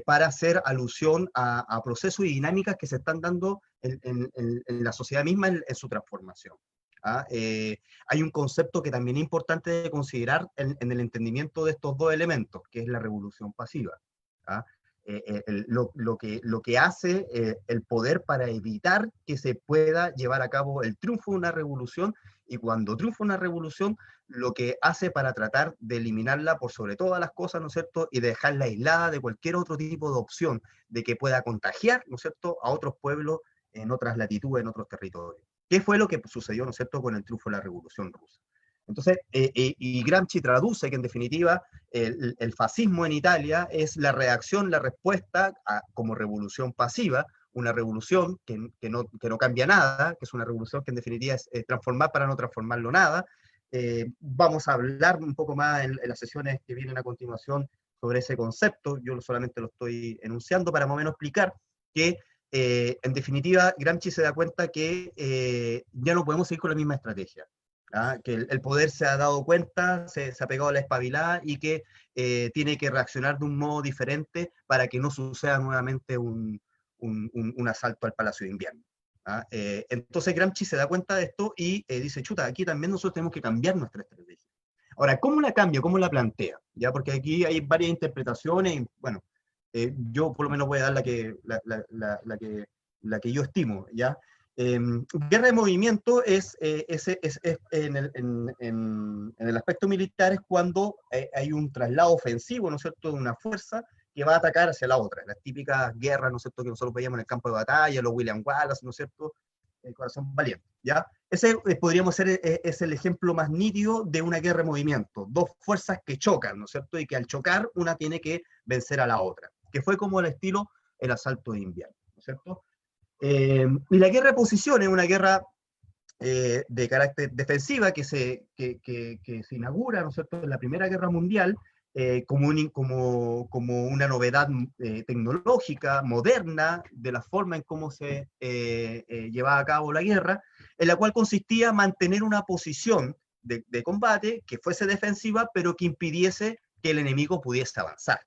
[SPEAKER 4] para hacer alusión a procesos y dinámicas que se están dando en la sociedad misma en su transformación. Hay un concepto que también es importante de considerar en el entendimiento de estos dos elementos, que es la revolución pasiva. Lo que hace el poder para evitar que se pueda llevar a cabo el triunfo de una revolución, y cuando triunfa una revolución, lo que hace para tratar de eliminarla por sobre todas las cosas, ¿no es cierto?, y dejarla aislada de cualquier otro tipo de opción de que pueda contagiar, ¿no es cierto?, a otros pueblos en otras latitudes, en otros territorios. ¿Qué fue lo que sucedió, ¿no es cierto?, con el triunfo de la Revolución Rusa? Entonces, y Gramsci traduce que en definitiva el fascismo en Italia es la reacción, la respuesta como revolución pasiva, una revolución que no cambia nada, que es una revolución que en definitiva es transformar para no transformarlo nada. Vamos a hablar un poco más en las sesiones que vienen a continuación sobre ese concepto. Yo solamente lo estoy enunciando para más o menos explicar que en definitiva Gramsci se da cuenta que ya no podemos seguir con la misma estrategia. Que el poder se ha dado cuenta, se ha pegado a la espabilada y que tiene que reaccionar de un modo diferente para que no suceda nuevamente un asalto al Palacio de Invierno. Entonces Gramsci se da cuenta de esto y dice, chuta, aquí también nosotros tenemos que cambiar nuestra estrategia. Ahora, ¿cómo la cambia? ¿Cómo la plantea? ¿Ya? Porque aquí hay varias interpretaciones y, bueno, yo por lo menos voy a dar la que yo estimo, ¿ya? Guerra de movimiento es en el aspecto militar es cuando hay un traslado ofensivo, ¿no es cierto?, de una fuerza que va a atacar hacia la otra. Las típicas guerras, ¿no es cierto?, que nosotros veíamos en el campo de batalla, los William Wallace, ¿no es cierto?, el Corazón Valiente, ¿ya? Ese podríamos ser, es el ejemplo más nítido de una guerra de movimiento, dos fuerzas que chocan, ¿no es cierto? Y que al chocar una tiene que vencer a la otra, que fue como el estilo el asalto de invierno, ¿no es cierto? Y la guerra de posiciones es una guerra de carácter defensiva que se inaugura, ¿no es cierto?, en la Primera Guerra Mundial, como una novedad tecnológica, moderna, de la forma en cómo se llevaba a cabo la guerra, en la cual consistía mantener una posición de combate que fuese defensiva, pero que impidiese que el enemigo pudiese avanzar.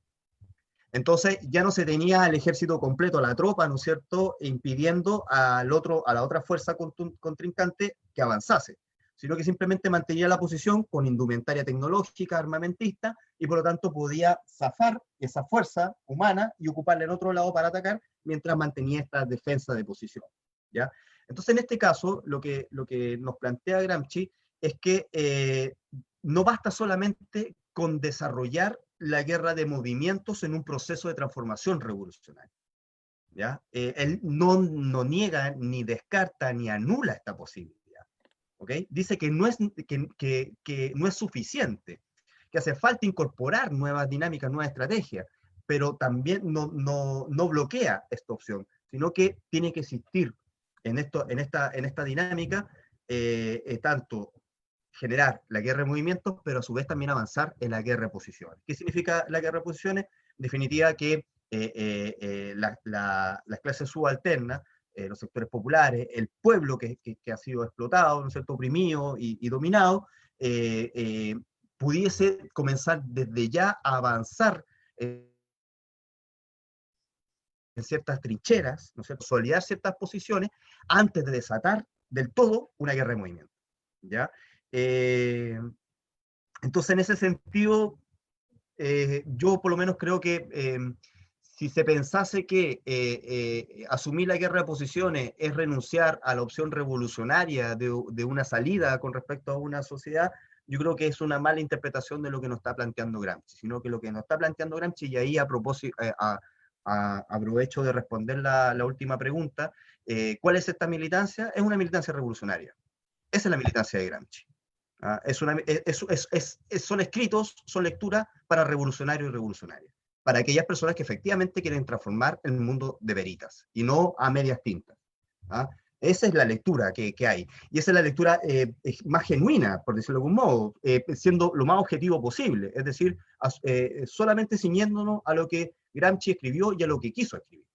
[SPEAKER 4] Entonces ya no se tenía el ejército completo, la tropa, ¿no es cierto?, impidiendo a la otra fuerza contrincante que avanzase, sino que simplemente mantenía la posición con indumentaria tecnológica, armamentista, y por lo tanto podía zafar esa fuerza humana y ocuparla en otro lado para atacar, mientras mantenía esta defensa de posición, ¿ya? Entonces en este caso, lo que nos plantea Gramsci es que no basta solamente con desarrollar la guerra de movimientos en un proceso de transformación revolucionaria, ¿ya? Él no niega, ni descarta, ni anula esta posibilidad, ¿ok? Dice que no es suficiente, que hace falta incorporar nuevas dinámicas, nuevas estrategias, pero también no bloquea esta opción, sino que tiene que existir en esta dinámica tanto generar la guerra de movimientos, pero a su vez también avanzar en la guerra de posiciones. ¿Qué significa la guerra de posiciones? En definitiva, que las clases subalternas, los sectores populares, el pueblo que ha sido explotado, ¿no es cierto?, oprimido y dominado, pudiese comenzar desde ya a avanzar en ciertas trincheras, ¿no es cierto?, consolidar ciertas posiciones antes de desatar del todo una guerra de movimiento, ¿ya? Entonces, en ese sentido, yo por lo menos creo que si se pensase que asumir la guerra de posiciones es renunciar a la opción revolucionaria de una salida con respecto a una sociedad, yo creo que es una mala interpretación de lo que nos está planteando Gramsci, sino que lo que nos está planteando Gramsci, y ahí a propósito, aprovecho de responder la última pregunta, ¿cuál es esta militancia? Es una militancia revolucionaria. Esa es la militancia de Gramsci. Son escritos, son lecturas para revolucionarios y revolucionarias, para aquellas personas que efectivamente quieren transformar el mundo de veritas, y no a medias tintas. ¿Ah? Esa es la lectura que hay, y esa es la lectura más genuina, por decirlo de algún modo, siendo lo más objetivo posible, es decir, solamente ciñéndonos a lo que Gramsci escribió y a lo que quiso escribir.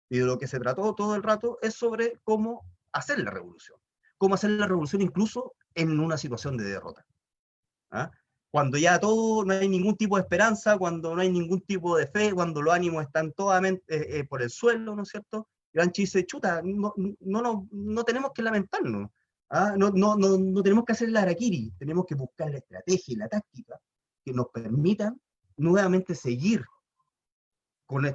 [SPEAKER 4] Y de lo que se trató todo el rato es sobre cómo hacer la revolución incluso en una situación de derrota. ¿Ah? Cuando ya todo, no hay ningún tipo de esperanza, cuando no hay ningún tipo de fe, cuando los ánimos están totalmente por el suelo, ¿no es cierto? Gramsci dice, chuta, no tenemos que lamentarnos, ¿ah? No tenemos que hacer el harakiri, tenemos que buscar la estrategia y la táctica que nos permitan nuevamente seguir con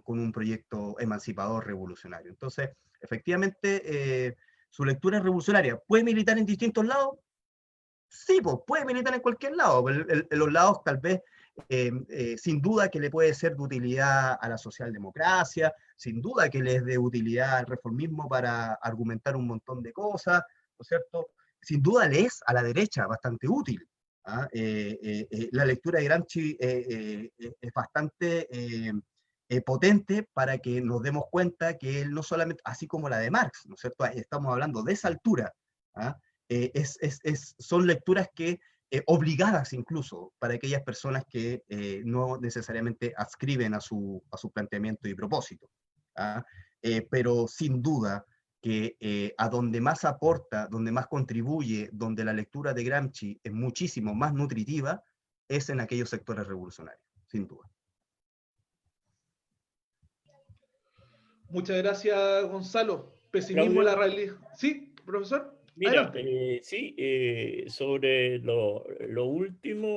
[SPEAKER 4] un proyecto emancipador revolucionario. Entonces, efectivamente, su lectura es revolucionaria. ¿Puede militar en distintos lados? Sí, pues puede militar en cualquier lado. En los lados tal vez, sin duda que le puede ser de utilidad a la socialdemocracia, sin duda que le es de utilidad al reformismo para argumentar un montón de cosas, ¿no es cierto? Sin duda le es a la derecha bastante útil. ¿Ah? La lectura de Gramsci es bastante potente para que nos demos cuenta que él no solamente, así como la de Marx, ¿no es cierto?, estamos hablando de esa altura, ¿ah? Son lecturas que, obligadas incluso, para aquellas personas que no necesariamente adscriben a su planteamiento y propósito, ¿ah? Pero sin duda que a donde más aporta, donde más contribuye, donde la lectura de Gramsci es muchísimo más nutritiva, es en aquellos sectores revolucionarios, sin duda.
[SPEAKER 2] Muchas gracias, Gonzalo. Pesimismo en la realidad. ¿Sí, profesor?
[SPEAKER 3] Mira, sí, sobre lo último,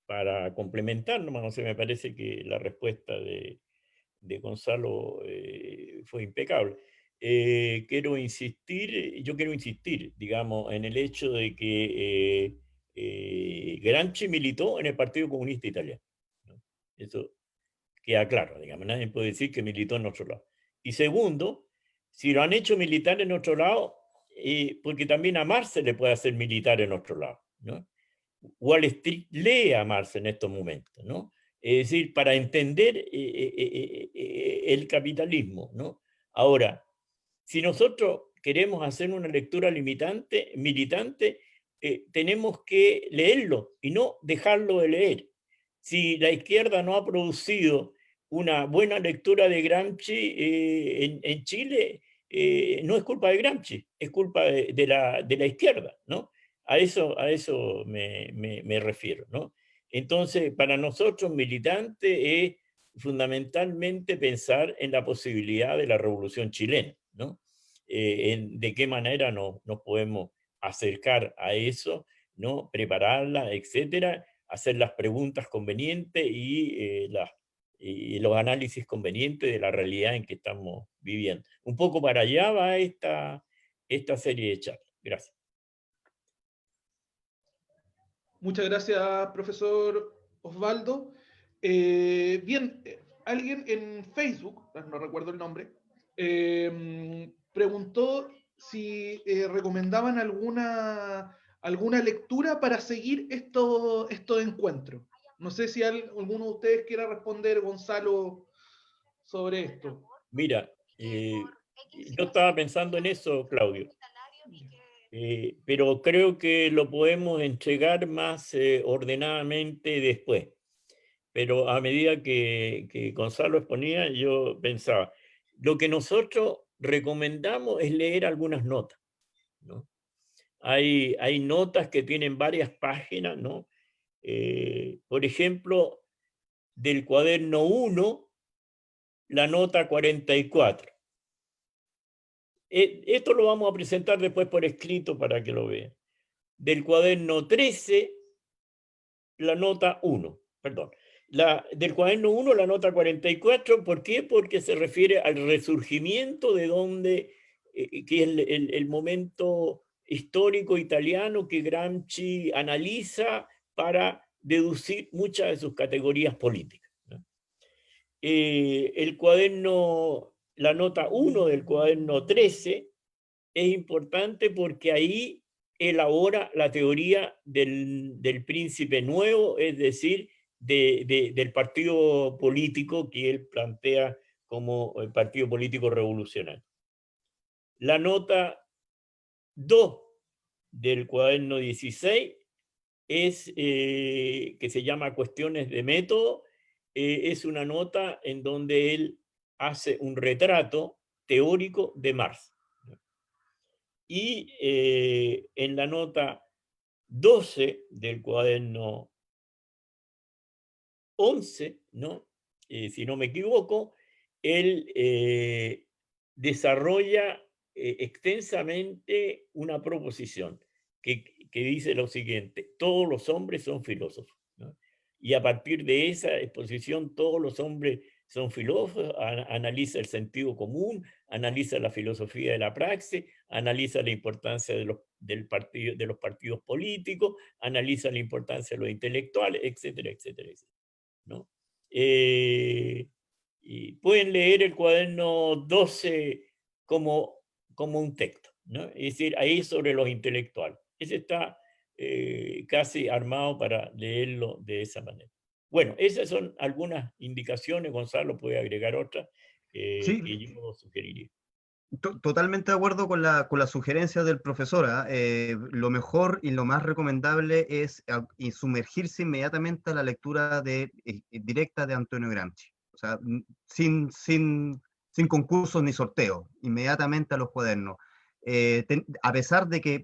[SPEAKER 3] para complementar, nomás, no sé, me parece que la respuesta de Gonzalo fue impecable. Yo quiero insistir, digamos, en el hecho de que Gramsci militó en el Partido Comunista Italiano, ¿no? Eso queda claro, digamos, nadie puede decir que militó en otro lado. Y segundo, si lo han hecho militar en otro lado, porque también a Marx se le puede hacer militar en otro lado, ¿no? Wall Street lee a Marx en estos momentos, ¿no? Es decir, para entender el capitalismo, ¿no? Ahora, si nosotros queremos hacer una lectura militante, tenemos que leerlo y no dejarlo de leer. Si la izquierda no ha producido una buena lectura de Gramsci en Chile, no es culpa de Gramsci, es culpa de la izquierda, ¿no? A eso me refiero, ¿no? Entonces, para nosotros militantes es fundamentalmente pensar en la posibilidad de la revolución chilena, ¿no? De qué manera nos podemos acercar a eso, ¿no? Prepararla, etcétera, hacer las preguntas convenientes y los análisis convenientes de la realidad en que estamos viviendo. Un poco para allá va esta serie de charlas. Gracias.
[SPEAKER 2] Muchas gracias, profesor Osvaldo. Bien, alguien en Facebook, no recuerdo el nombre, preguntó si recomendaban alguna lectura para seguir estos encuentros. No sé si alguno de ustedes quiera responder, Gonzalo, sobre esto.
[SPEAKER 3] Mira, yo estaba pensando en eso, Claudio. Pero creo que lo podemos entregar más ordenadamente después. Pero a medida que Gonzalo exponía, yo pensaba, lo que nosotros recomendamos es leer algunas notas, ¿no? Hay notas que tienen varias páginas, ¿no? Por ejemplo, del cuaderno 1, la nota 44. Esto lo vamos a presentar después por escrito para que lo vean. Del cuaderno 13, la nota 1, perdón. Del cuaderno 1, la nota 44, ¿por qué? Porque se refiere al resurgimiento de donde, que es el momento histórico italiano que Gramsci analiza para deducir muchas de sus categorías políticas, ¿no? El cuaderno, la nota 1 del cuaderno 13 es importante porque ahí elabora la teoría del príncipe nuevo, es decir, del partido político que él plantea como el partido político revolucionario. La nota 2 del cuaderno 16 es, que se llama Cuestiones de método, es una nota en donde él hace un retrato teórico de Marx. Y en la nota 12 del cuaderno 11, ¿no? Si no me equivoco, él desarrolla extensamente una proposición que dice lo siguiente: todos los hombres son filósofos, ¿no? Y a partir de esa exposición, todos los hombres son filósofos, analiza el sentido común, analiza la filosofía de la praxis, analiza la importancia de los partidos políticos, analiza la importancia de los intelectuales, etcétera, etcétera, etcétera, ¿no? Y pueden leer el cuaderno 12 como un texto, ¿no? Es decir, ahí sobre los intelectuales. Ese está casi armado para leerlo de esa manera. Bueno, esas son algunas indicaciones. Gonzalo puede agregar otras
[SPEAKER 4] Sí.
[SPEAKER 3] que yo sugeriría.
[SPEAKER 4] Totalmente de acuerdo con la sugerencia del profesor, ¿eh? Lo mejor y lo más recomendable es sumergirse inmediatamente a la lectura directa de Antonio Gramsci. O sea, sin concursos ni sorteos, inmediatamente a los cuadernos. A pesar de que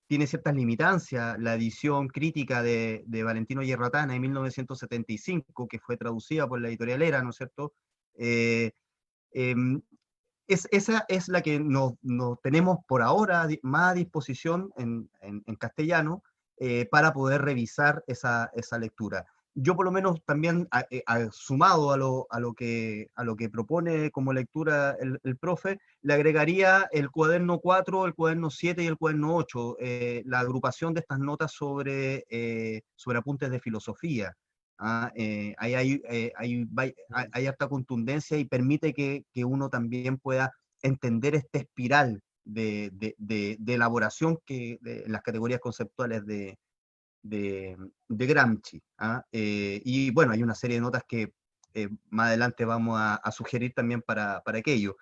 [SPEAKER 4] tiene ciertas limitancias, la edición crítica de Valentino Yerratana en 1975, que fue traducida por la editorial Era, ¿no es cierto? Esa es la que nos tenemos por ahora más a disposición en castellano para poder revisar esa lectura. Yo por lo menos también, sumado a lo que propone como lectura el profe, le agregaría el cuaderno 4, el cuaderno 7 y el cuaderno 8, la agrupación de estas notas sobre apuntes de filosofía. Ahí hay harta contundencia y permite que uno también pueda entender esta espiral
[SPEAKER 7] de elaboración de las categorías conceptuales de Gramsci. Y bueno, hay una serie de notas que más adelante vamos a sugerir también para aquello.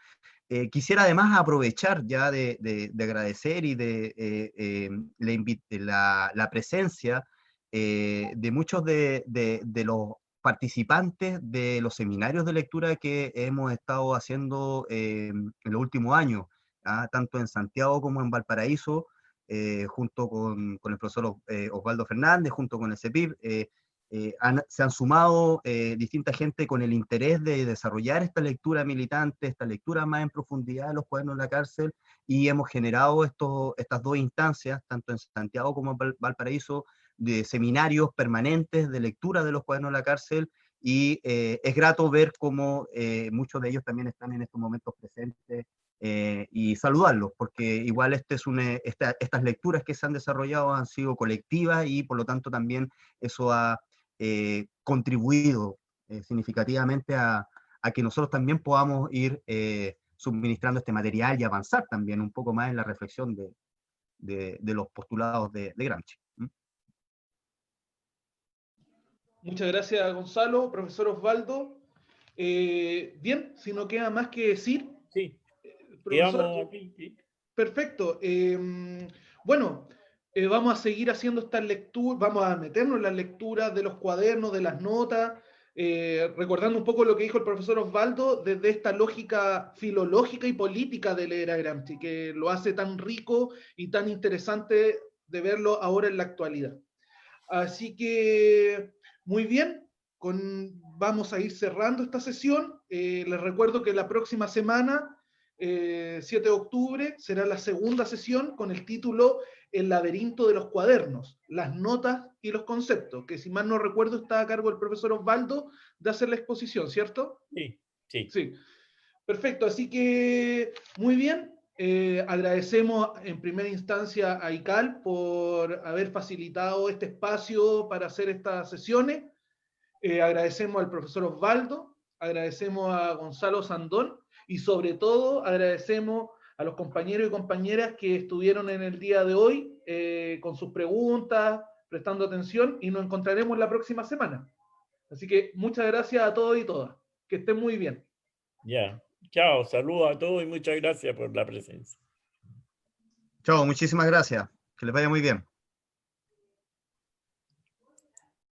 [SPEAKER 7] Quisiera además aprovechar ya de agradecer y la presencia de muchos de los participantes de los seminarios de lectura que hemos estado haciendo en los últimos años, tanto en Santiago como en Valparaíso, junto con el profesor Osvaldo Fernández, junto con el CEPIP. Se han sumado distinta gente con el interés de desarrollar esta lectura militante, esta lectura más en profundidad de los cuadernos de la cárcel, y hemos generado estas dos instancias, tanto en Santiago como en Valparaíso, de seminarios permanentes de lectura de los cuadernos de la cárcel, y es grato ver cómo muchos de ellos también están en estos momentos presentes, y saludarlos, porque igual estas lecturas que se han desarrollado han sido colectivas, y por lo tanto también eso ha contribuido significativamente a que nosotros también podamos ir suministrando este material y avanzar también un poco más en la reflexión de los postulados de Gramsci.
[SPEAKER 2] Muchas gracias, Gonzalo, profesor Osvaldo. Bien, si no queda más que decir.
[SPEAKER 3] Sí,
[SPEAKER 2] profesor,
[SPEAKER 3] aquí. Sí.
[SPEAKER 2] Perfecto. Bueno, vamos a seguir haciendo estas lecturas, vamos a meternos en las lecturas de los cuadernos, de las notas, recordando un poco lo que dijo el profesor Osvaldo desde esta lógica filológica y política de leer a Gramsci, que lo hace tan rico y tan interesante de verlo ahora en la actualidad. Así que, muy bien, vamos a ir cerrando esta sesión. Les recuerdo que la próxima semana, 7 de octubre, será la segunda sesión con el título El laberinto de los cuadernos, las notas y los conceptos, que si mal no recuerdo está a cargo del profesor Osvaldo de hacer la exposición, ¿cierto?
[SPEAKER 3] Sí.
[SPEAKER 2] Perfecto, así que muy bien. Agradecemos en primera instancia a ICAL por haber facilitado este espacio para hacer estas sesiones. Agradecemos al profesor Osvaldo, agradecemos a Gonzalo Sandón, y sobre todo agradecemos a los compañeros y compañeras que estuvieron en el día de hoy con sus preguntas, prestando atención, y nos encontraremos la próxima semana. Así que muchas gracias a todos y todas. Que estén muy bien.
[SPEAKER 3] Ya. Chao, saludos a todos y muchas gracias por la presencia.
[SPEAKER 7] Chao, muchísimas gracias. Que les vaya muy bien.